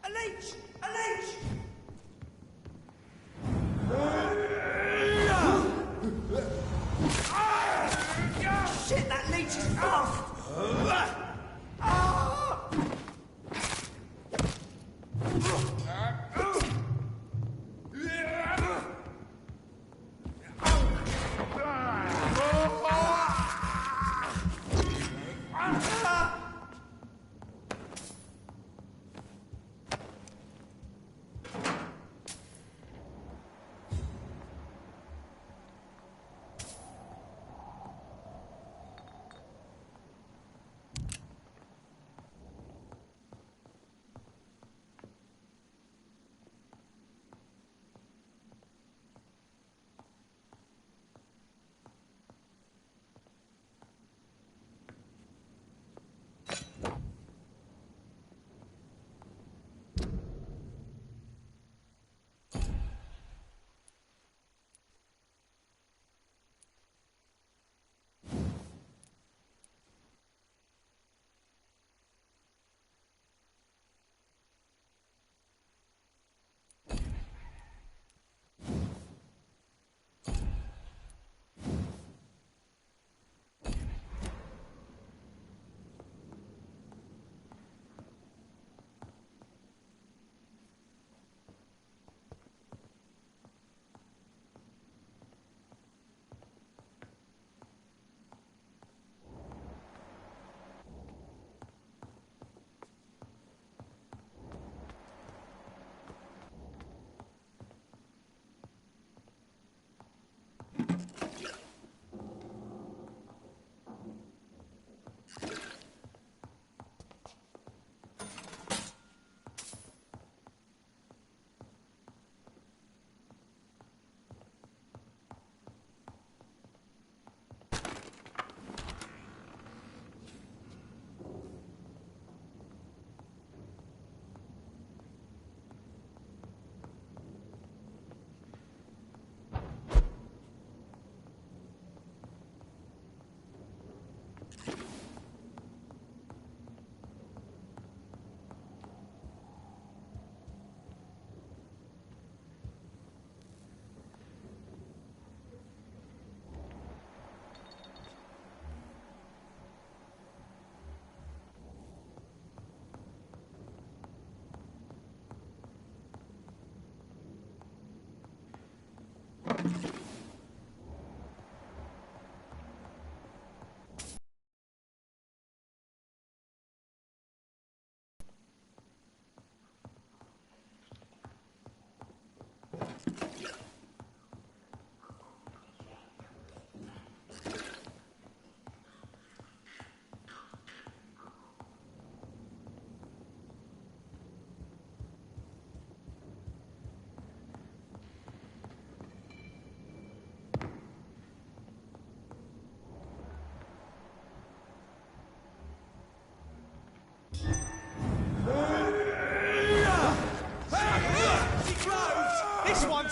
A leech! A leech! Shit, that leech is fast!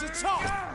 the top!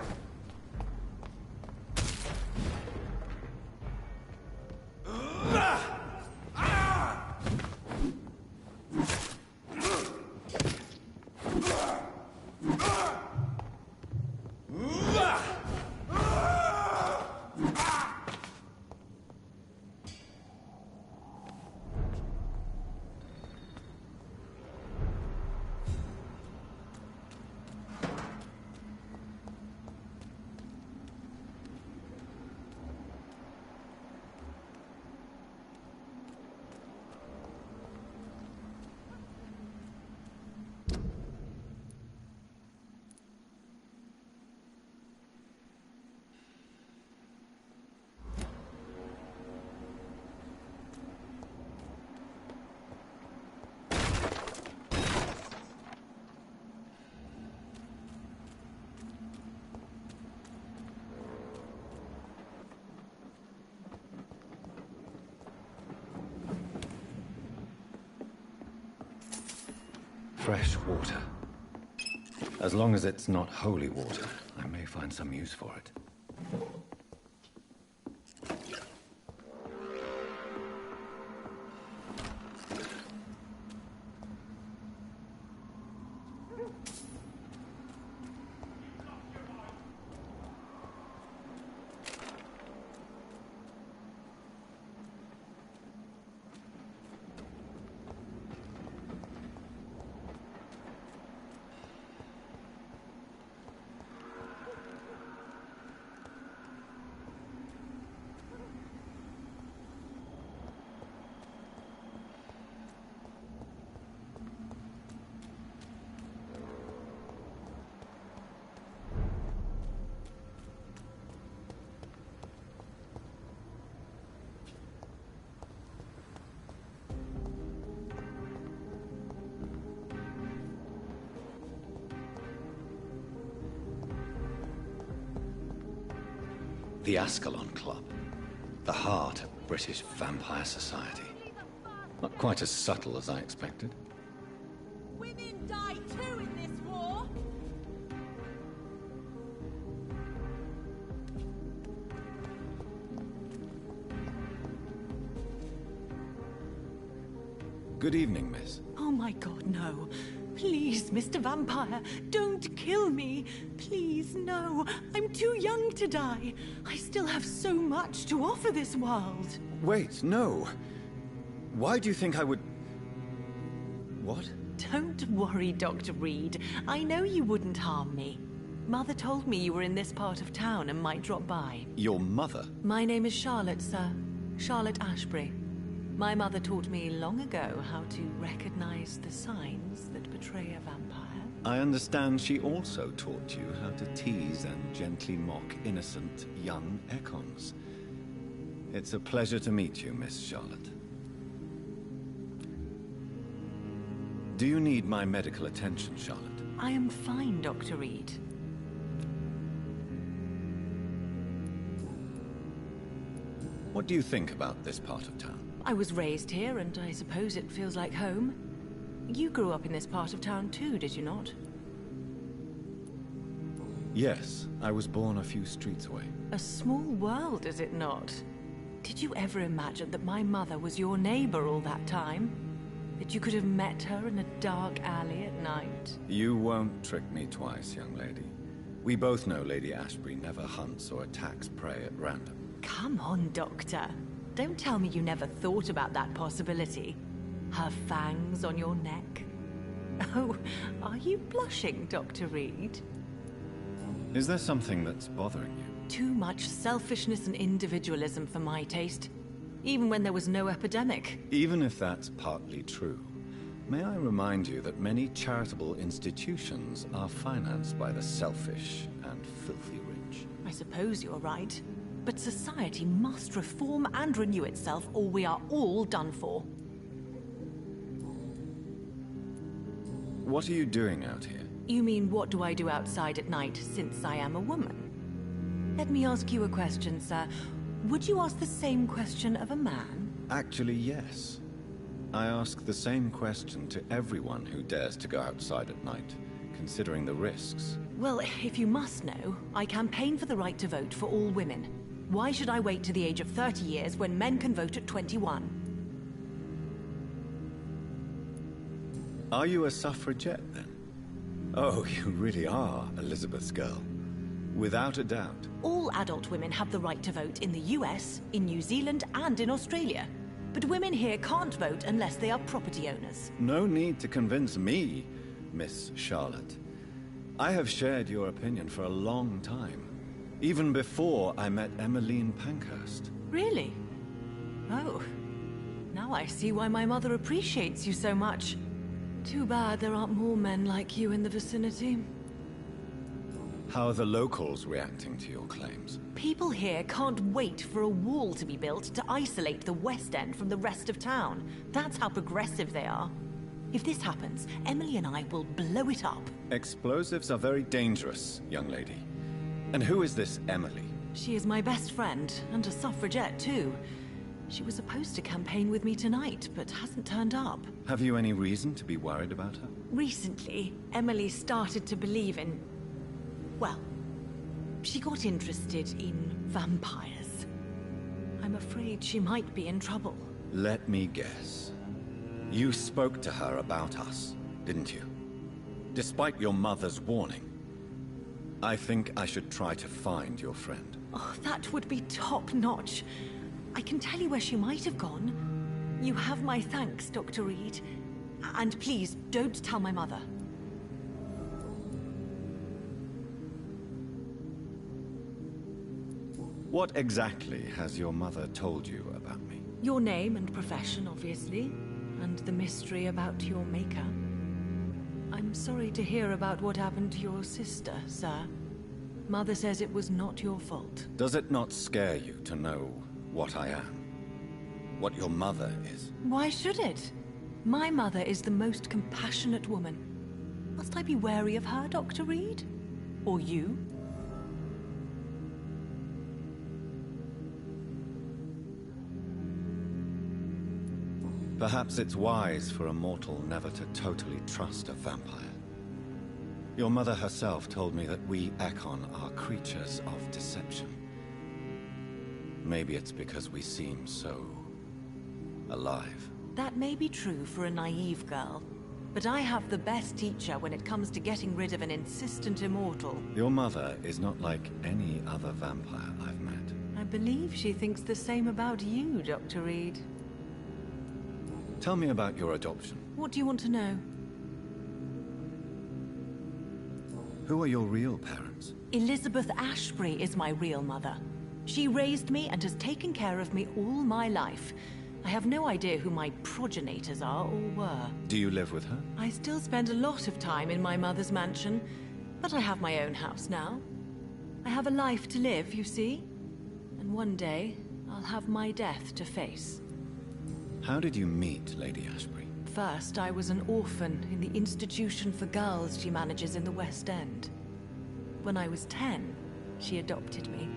Fresh water. As long as it's not holy water, I may find some use for it. The Ascalon Club. The heart of British vampire society. Not quite as subtle as I expected. Women die too in this war! Good evening, miss. Oh my god, no. Please, Mr. Vampire, don't kill me. Please, no. I'm too young to die. I still have so much to offer this world. Wait, no. Why do you think I would... What? Don't worry, Dr. Reed. I know you wouldn't harm me. Mother told me you were in this part of town and might drop by. Your mother? My name is Charlotte, sir. Charlotte Ashbury. My mother taught me long ago how to recognize the signs that betray a vampire. I understand she also taught you how to tease and gently mock innocent young Ekons. It's a pleasure to meet you, Miss Charlotte. Do you need my medical attention, Charlotte? I am fine, Dr. Reed. What do you think about this part of town? I was raised here, and I suppose it feels like home. You grew up in this part of town too, did you not? Yes, I was born a few streets away. A small world, is it not? Did you ever imagine that my mother was your neighbor all that time? That you could have met her in a dark alley at night? You won't trick me twice, young lady. We both know Lady Ashbury never hunts or attacks prey at random. Come on, Doctor. Don't tell me you never thought about that possibility. Her fangs on your neck. Oh, are you blushing, Dr. Reed? Is there something that's bothering you? Too much selfishness and individualism for my taste. Even when there was no epidemic. Even if that's partly true, may I remind you that many charitable institutions are financed by the selfish and filthy rich. I suppose you're right. But society must reform and renew itself, or we are all done for. What are you doing out here? You mean, what do I do outside at night, since I am a woman? Let me ask you a question, sir. Would you ask the same question of a man? Actually, yes. I ask the same question to everyone who dares to go outside at night, considering the risks. Well, if you must know, I campaign for the right to vote for all women. Why should I wait to the age of 30 years when men can vote at 21? Are you a suffragette, then? Oh, you really are Elizabeth's girl. Without a doubt. All adult women have the right to vote in the US, in New Zealand, and in Australia. But women here can't vote unless they are property owners. No need to convince me, Miss Charlotte. I have shared your opinion for a long time. Even before I met Emmeline Pankhurst. Really? Oh. Now I see why my mother appreciates you so much. Too bad there aren't more men like you in the vicinity. How are the locals reacting to your claims? People here can't wait for a wall to be built to isolate the West End from the rest of town. That's how progressive they are. If this happens, Emily and I will blow it up. Explosives are very dangerous, young lady. And who is this Emily? She is my best friend, and a suffragette too. She was supposed to campaign with me tonight, but hasn't turned up. Have you any reason to be worried about her? Recently, Emily started to believe in... well, she got interested in vampires. I'm afraid she might be in trouble. Let me guess. You spoke to her about us, didn't you? Despite your mother's warning. I think I should try to find your friend. Oh, that would be top-notch. I can tell you where she might have gone. You have my thanks, Dr. Reed. And please, don't tell my mother. What exactly has your mother told you about me? Your name and profession, obviously. And the mystery about your maker. I'm sorry to hear about what happened to your sister, sir. Mother says it was not your fault. Does it not scare you to know what I am? What your mother is? Why should it? My mother is the most compassionate woman. Must I be wary of her, Dr. Reed? Or you? Perhaps it's wise for a mortal never to totally trust a vampire. Your mother herself told me that we Ekon are creatures of deception. Maybe it's because we seem so... alive. That may be true for a naive girl, but I have the best teacher when it comes to getting rid of an insistent immortal. Your mother is not like any other vampire I've met. I believe she thinks the same about you, Dr. Reed. Tell me about your adoption. What do you want to know? Who are your real parents? Elizabeth Ashbury is my real mother. She raised me and has taken care of me all my life. I have no idea who my progenitors are or were. Do you live with her? I still spend a lot of time in my mother's mansion, but I have my own house now. I have a life to live, you see. And one day, I'll have my death to face. How did you meet Lady Ashbury? First, I was an orphan in the institution for girls she manages in the West End. When I was 10, she adopted me,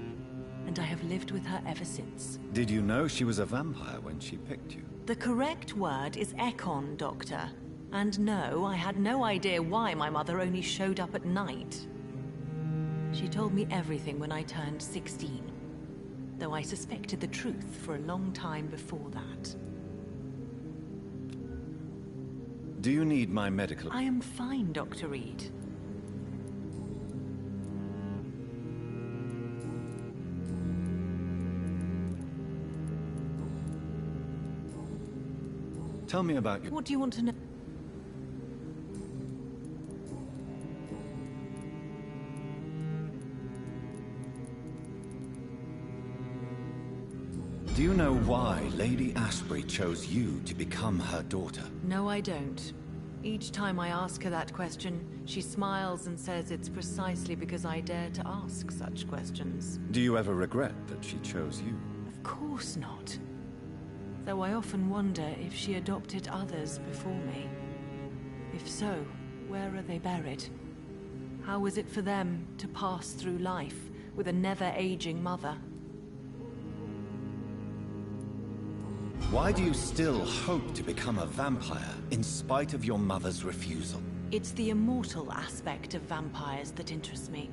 and I have lived with her ever since. Did you know she was a vampire when she picked you? The correct word is Ekon, Doctor. And no, I had no idea why my mother only showed up at night. She told me everything when I turned 16, though I suspected the truth for a long time before that. Do you need my medical... I am fine, Dr. Reed. Tell me about your... What do you want to know? Do you know why Lady Ashbury chose you to become her daughter? No, I don't. Each time I ask her that question, she smiles and says it's precisely because I dare to ask such questions. Do you ever regret that she chose you? Of course not. Though I often wonder if she adopted others before me. If so, where are they buried? How was it for them to pass through life with a never-aging mother? Why do you still hope to become a vampire in spite of your mother's refusal? It's the immortal aspect of vampires that interests me.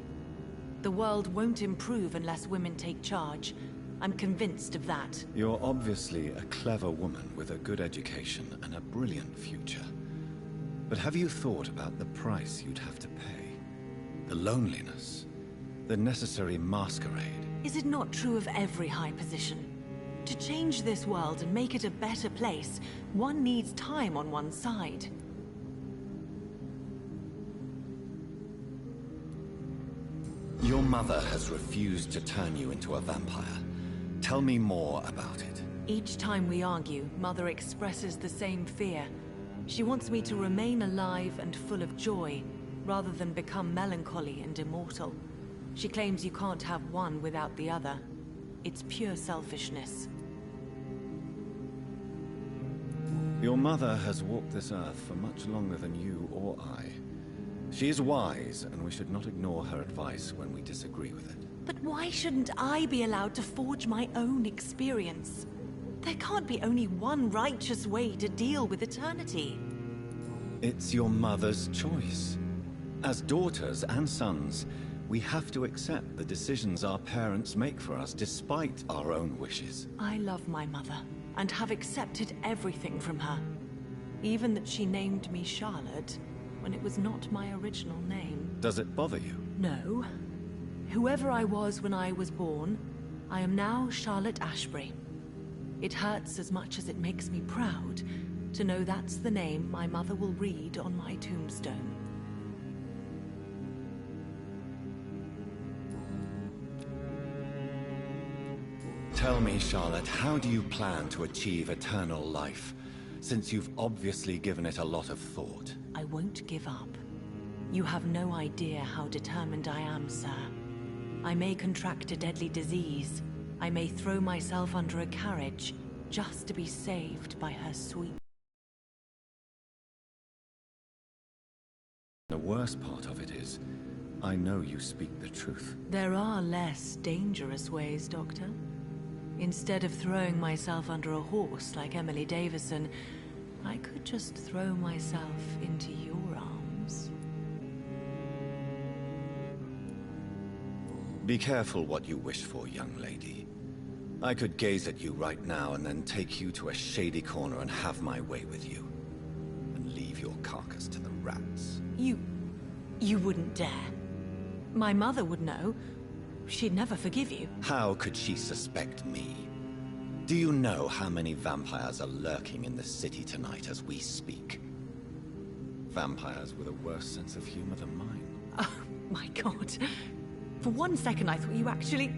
The world won't improve unless women take charge. I'm convinced of that. You're obviously a clever woman with a good education and a brilliant future. But have you thought about the price you'd have to pay? The loneliness, the necessary masquerade. Is it not true of every high position? To change this world and make it a better place, one needs time on one's side. Your mother has refused to turn you into a vampire. Tell me more about it. Each time we argue, Mother expresses the same fear. She wants me to remain alive and full of joy, rather than become melancholy and immortal. She claims you can't have one without the other. It's pure selfishness. Your mother has walked this earth for much longer than you or I. She is wise, and we should not ignore her advice when we disagree with it. But why shouldn't I be allowed to forge my own experience? There can't be only one righteous way to deal with eternity. It's your mother's choice. As daughters and sons, we have to accept the decisions our parents make for us despite our own wishes. I love my mother, and have accepted everything from her. Even that she named me Charlotte, when it was not my original name. Does it bother you? No. Whoever I was when I was born, I am now Charlotte Ashbury. It hurts as much as it makes me proud to know that's the name my mother will read on my tombstone. Tell me, Charlotte, how do you plan to achieve eternal life, since you've obviously given it a lot of thought? I won't give up. You have no idea how determined I am, sir. I may contract a deadly disease. I may throw myself under a carriage, just to be saved by her sweet... The worst part of it is, I know you speak the truth. There are less dangerous ways, Doctor. Instead of throwing myself under a horse like Emily Davison, I could just throw myself into your arms. Be careful what you wish for, young lady. I could gaze at you right now and then take you to a shady corner and have my way with you. And leave your carcass to the rats. You wouldn't dare. My mother would know. She'd never forgive you. How could she suspect me? Do you know how many vampires are lurking in the city tonight as we speak? Vampires with a worse sense of humor than mine. Oh, my God. For one second I thought you actually...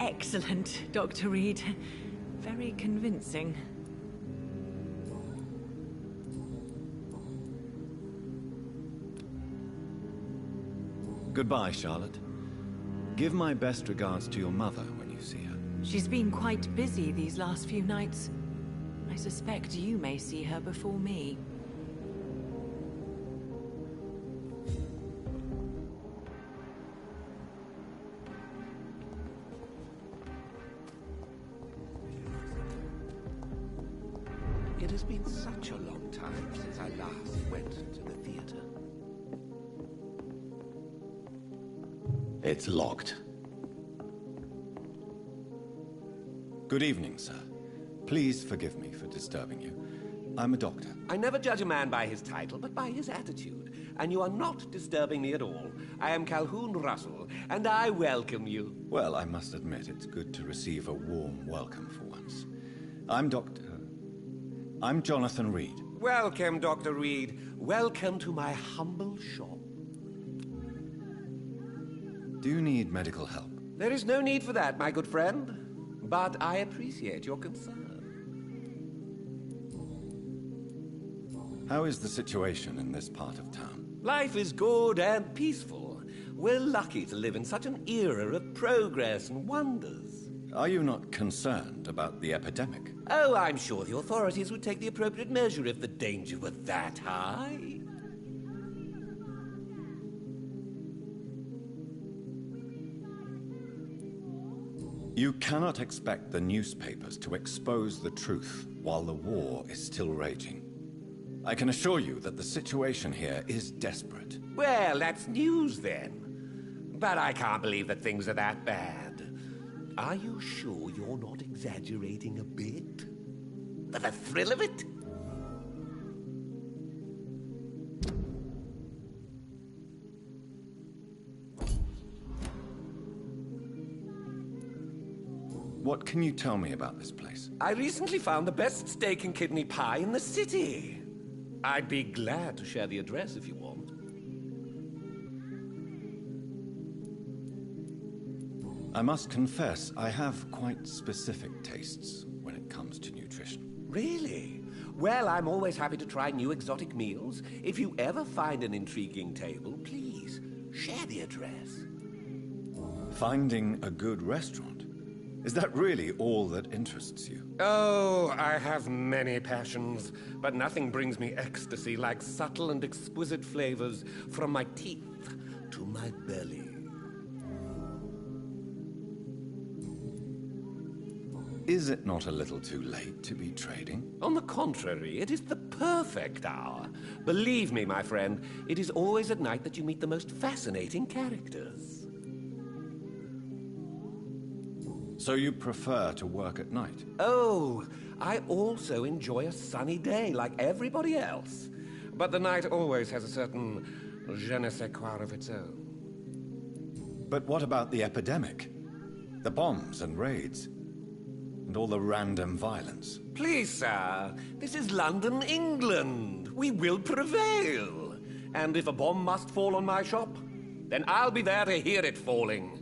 Excellent, Dr. Reed. Very convincing. Goodbye, Charlotte. Give my best regards to your mother when you see her. She's been quite busy these last few nights. I suspect you may see her before me. It has been such a long time since I last went to the theater. It's locked. Good evening, sir. Please forgive me for disturbing you. I'm a doctor. I never judge a man by his title, but by his attitude. And you are not disturbing me at all. I am Calhoun Russell, and I welcome you. Well, I must admit, it's good to receive a warm welcome for once. I'm Jonathan Reed. Welcome, Dr. Reed. Welcome to my humble shop. Do you need medical help? There is no need for that, my good friend. But I appreciate your concern. How is the situation in this part of town? Life is good and peaceful. We're lucky to live in such an era of progress and wonders. Are you not concerned about the epidemic? Oh, I'm sure the authorities would take the appropriate measure if the danger were that high. You cannot expect the newspapers to expose the truth while the war is still raging. I can assure you that the situation here is desperate. Well, that's news then. But I can't believe that things are that bad. Are you sure you're not exaggerating a bit? For the thrill of it? What can you tell me about this place? I recently found the best steak and kidney pie in the city. I'd be glad to share the address if you want. I must confess, I have quite specific tastes when it comes to nutrition. Really? Well, I'm always happy to try new exotic meals. If you ever find an intriguing table, please share the address. Finding a good restaurant? Is that really all that interests you? Oh, I have many passions, but nothing brings me ecstasy like subtle and exquisite flavors from my teeth to my belly. Is it not a little too late to be trading? On the contrary, it is the perfect hour. Believe me, my friend, it is always at night that you meet the most fascinating characters. So you prefer to work at night? Oh, I also enjoy a sunny day like everybody else. But the night always has a certain je ne sais quoi of its own. But what about the epidemic? The bombs and raids? And all the random violence? Please, sir, this is London, England. We will prevail. And if a bomb must fall on my shop, then I'll be there to hear it falling.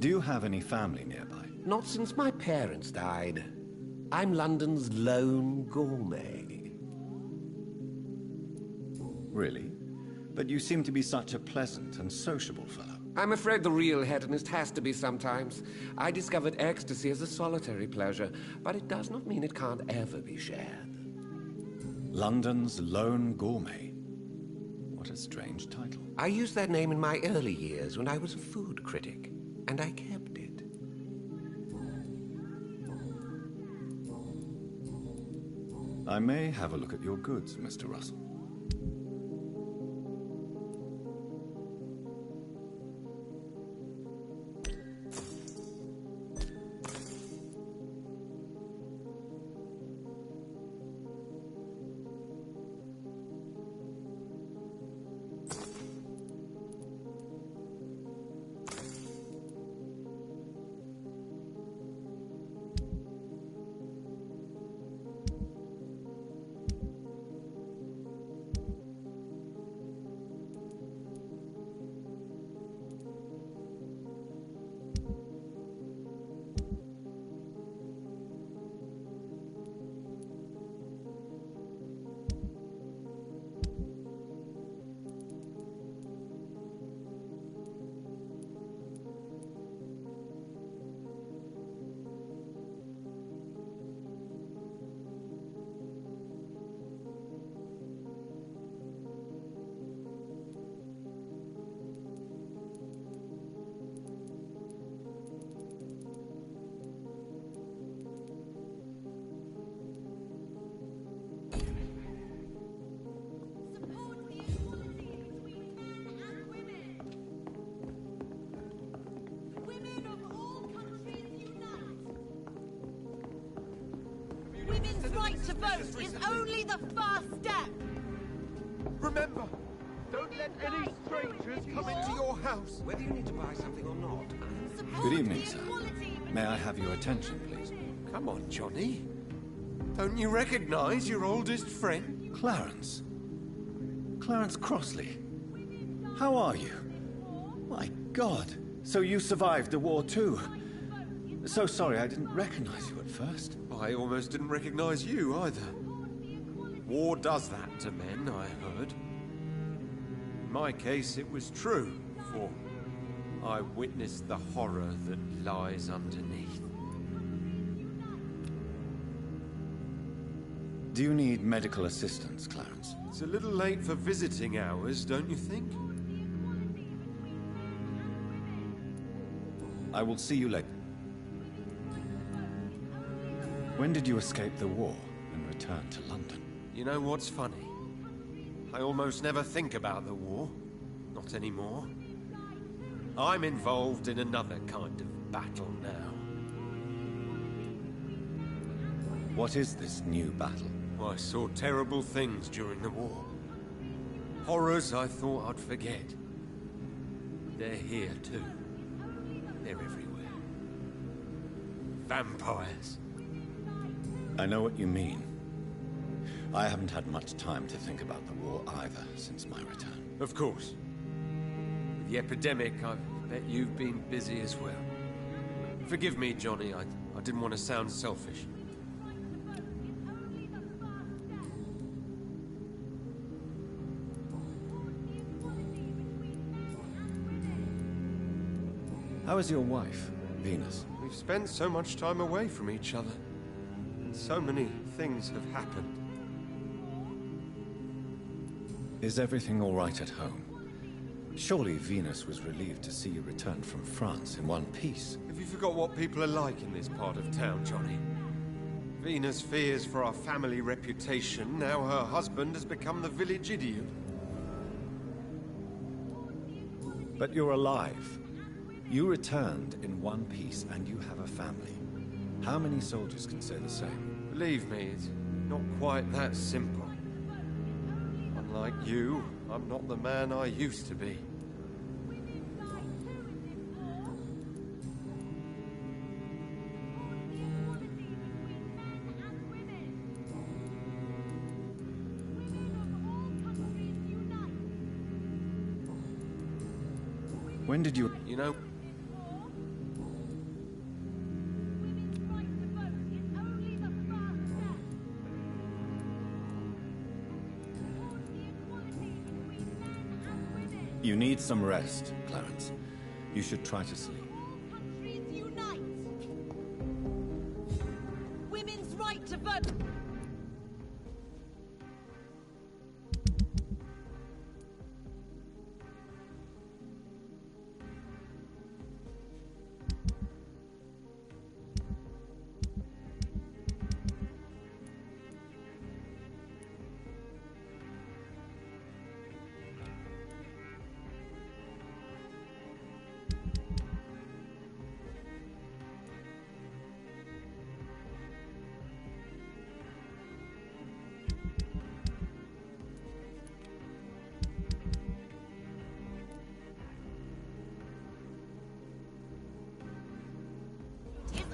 Do you have any family nearby? Not since my parents died. I'm London's lone gourmet. Really? But you seem to be such a pleasant and sociable fellow. I'm afraid the real hedonist has to be sometimes. I discovered ecstasy as a solitary pleasure, but it does not mean it can't ever be shared. London's lone gourmet. What a strange title. I used that name in my early years when I was a food critic. And I kept it. I may have a look at your goods, Mr. Russell. right to vote is only the first step. Remember, don't let any strangers come into your house. Whether you need to buy something or not. Good evening, sir. May I have your attention, please? Come on, Johnny. Don't you recognize your oldest friend? Clarence. Clarence Crossley. How are you? My God. So you survived the war too. So sorry I didn't recognize you at first. I almost didn't recognize you either. War does that to men, I heard. In my case, it was true, for I witnessed the horror that lies underneath. Do you need medical assistance, Clarence? It's a little late for visiting hours, don't you think? I will see you later. When did you escape the war and return to London? You know what's funny? I almost never think about the war. Not anymore. I'm involved in another kind of battle now. What is this new battle? I saw terrible things during the war. Horrors I thought I'd forget. They're here too. They're everywhere. Vampires. I know what you mean. I haven't had much time to think about the war either since my return. Of course. With the epidemic, I bet you've been busy as well. Forgive me, Johnny. I didn't want to sound selfish. How is your wife, Venus? We've spent so much time away from each other. And so many things have happened. Is everything all right at home? Surely Venus was relieved to see you return from France in one piece. Have you forgot what people are like in this part of town, Johnny? Venus fears for our family reputation. Now her husband has become the village idiot. But you're alive. You returned in one piece and you have a family. How many soldiers can say the same? Believe me, it's not quite that simple. Unlike you, I'm not the man I used to be. When did you... You know... You need some rest, Clarence. You should try to sleep. Countries unite! Women's right to vote!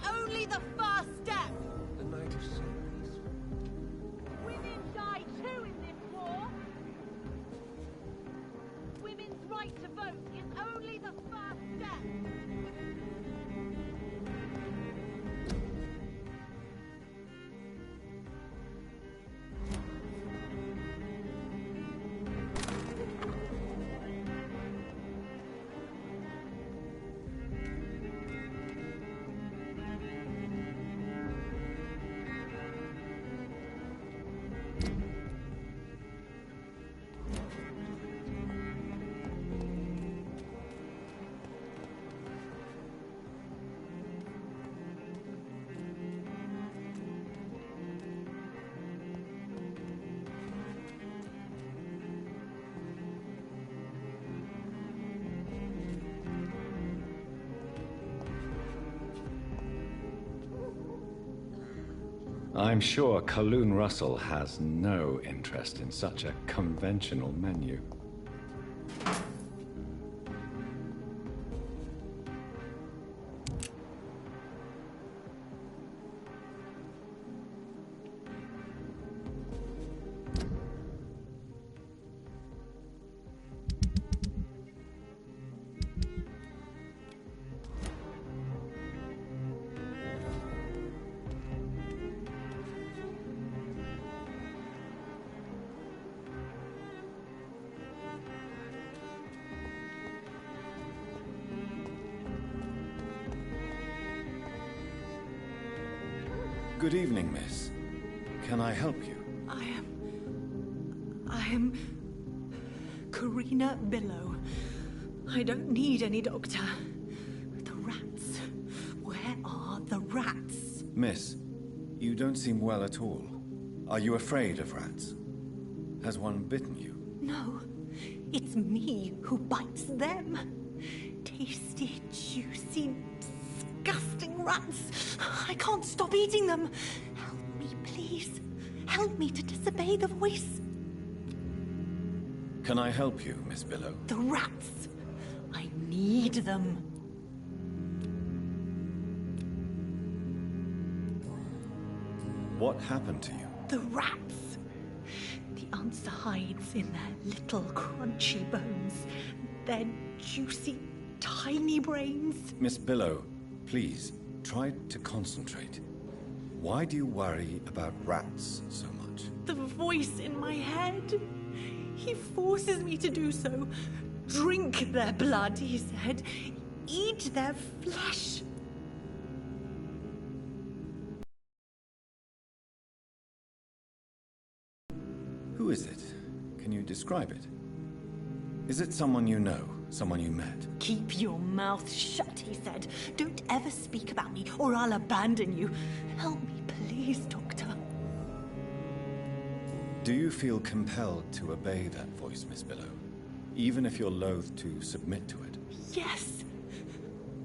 Only the first step! The night is so peaceful. Women die too in this war! Women's right to vote is only the first step! I'm sure Kaloon Russell has no interest in such a conventional menu. Good evening, miss. Can I help you? I am Karina Billow. I don't need any doctor. The rats. Where are the rats? Miss, You don't seem well at all. Are you afraid of rats? Has one bitten you? No, it's me who bites them. Tasty, juicy, disgusting rats. I can't stop eating them. Help me, please. Help me to disobey the voice. Can I help you, Miss Billow? The rats. I need them. What happened to you? The rats. The answer hides in their little crunchy bones. Their juicy, tiny brains. Miss Billow, please, try to concentrate. Why do you worry about rats so much? The voice in my head. He forces me to do so. Drink their blood, he said. Eat their flesh. Who is it? Can you describe it? Is it someone you know? Someone you met? Keep your mouth shut, he said. Don't ever speak about me, or I'll abandon you. Help me, please, Doctor. Do you feel compelled to obey that voice, Miss Billow? Even if you're loath to submit to it? Yes.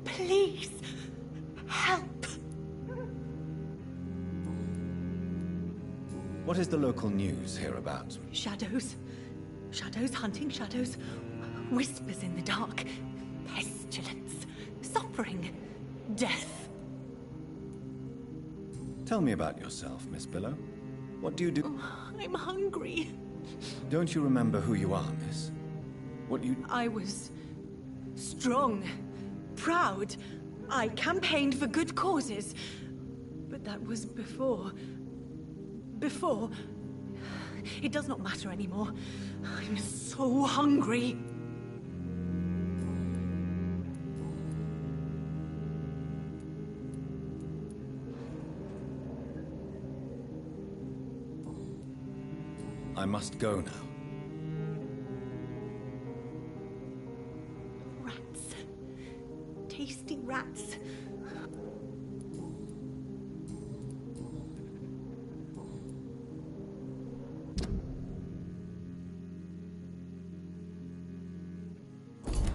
Please. Help. What is the local news hereabouts? Shadows. Shadows hunting shadows. Whispers in the dark. Pestilence. Suffering. Death. Tell me about yourself, Miss Billow. What do you do? I'm hungry. Don't you remember who you are, miss? What you... I was strong, proud. I campaigned for good causes. But that was before. Before. It does not matter anymore. I'm so hungry. I must go now. Rats. Tasty rats.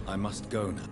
I must go now.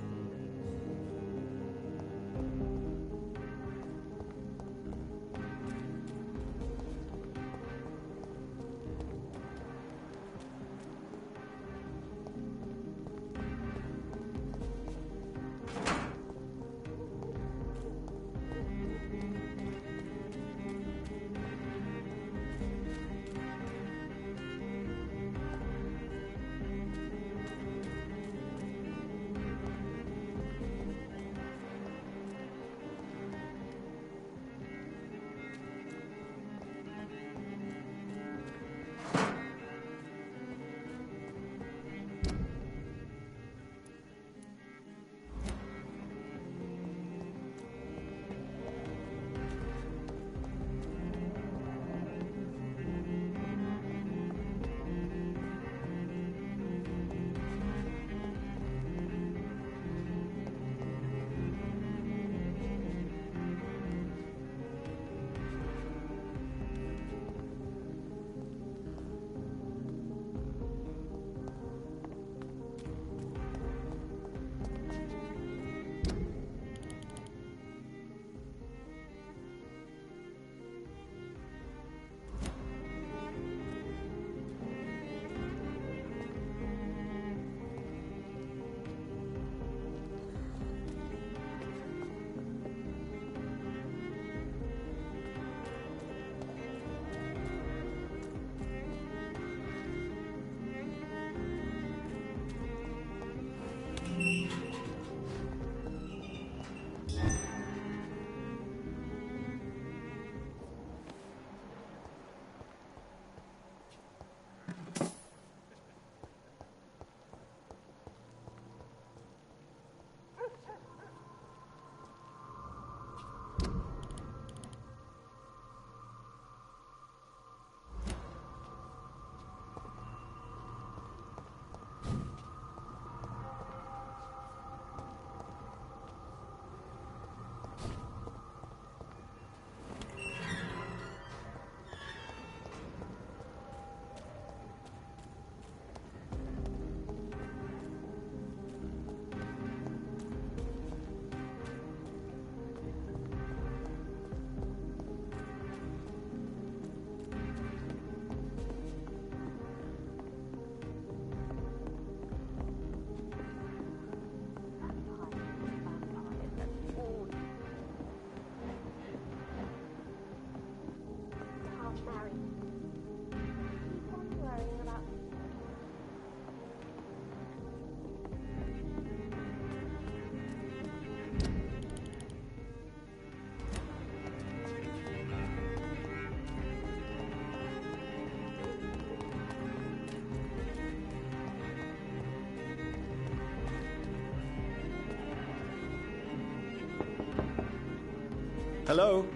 Hello?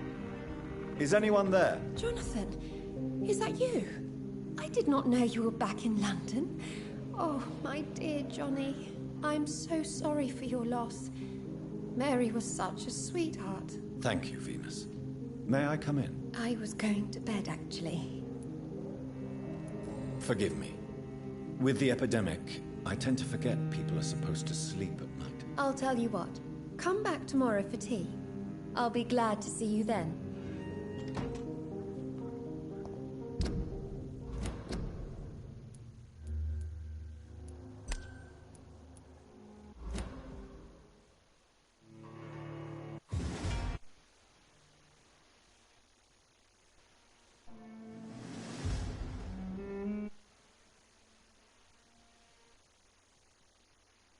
Is anyone there? Jonathan, is that you? I did not know you were back in London. Oh, my dear Johnny. I'm so sorry for your loss. Mary was such a sweetheart. Thank you, Venus. May I come in? I was going to bed, actually. Forgive me. With the epidemic, I tend to forget people are supposed to sleep at night. I'll tell you what. Come back tomorrow for tea. I'll be glad to see you then.